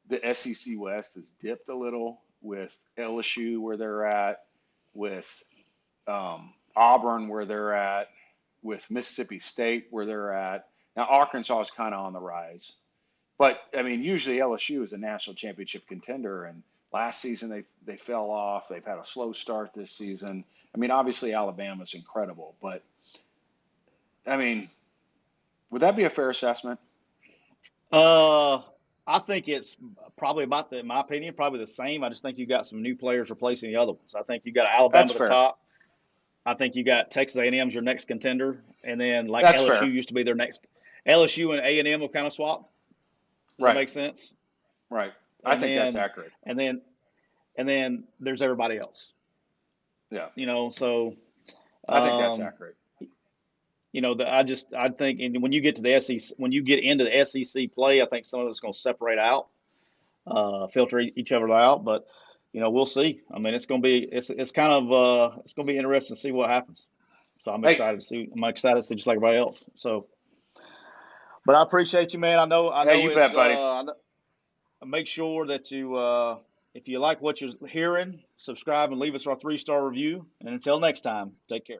the SEC West has dipped a little with LSU where they're at, with Auburn where they're at, with Mississippi State where they're at? Now Arkansas is kind of on the rise, but I mean usually LSU is a national championship contender, and last season they fell off. They've had a slow start this season. I mean obviously Alabama's incredible, but I mean, would that be a fair assessment? I think it's probably in my opinion, probably the same. I just think you got some new players replacing the other ones. I think you got Alabama That's at the fair. top. I think you got Texas A&M's your next contender, and then like That's LSU fair. used to be their next. LSU and A&M will kind of swap. Does that make sense? Right. I think that's accurate. And then there's everybody else. Yeah. So I think that's accurate. I think, and when you get to the SEC, when you get into the SEC play, I think some of it's going to separate out, filter each other out. But we'll see. I mean, it's going to be it's kind of it's going to be interesting to see what happens. So I'm excited to see. I'm excited to see just like everybody else. So, but I appreciate you, man. I know. Hey, you bet, buddy. Make sure that you, if you like what you're hearing, subscribe and leave us our 3-star review. And until next time, take care.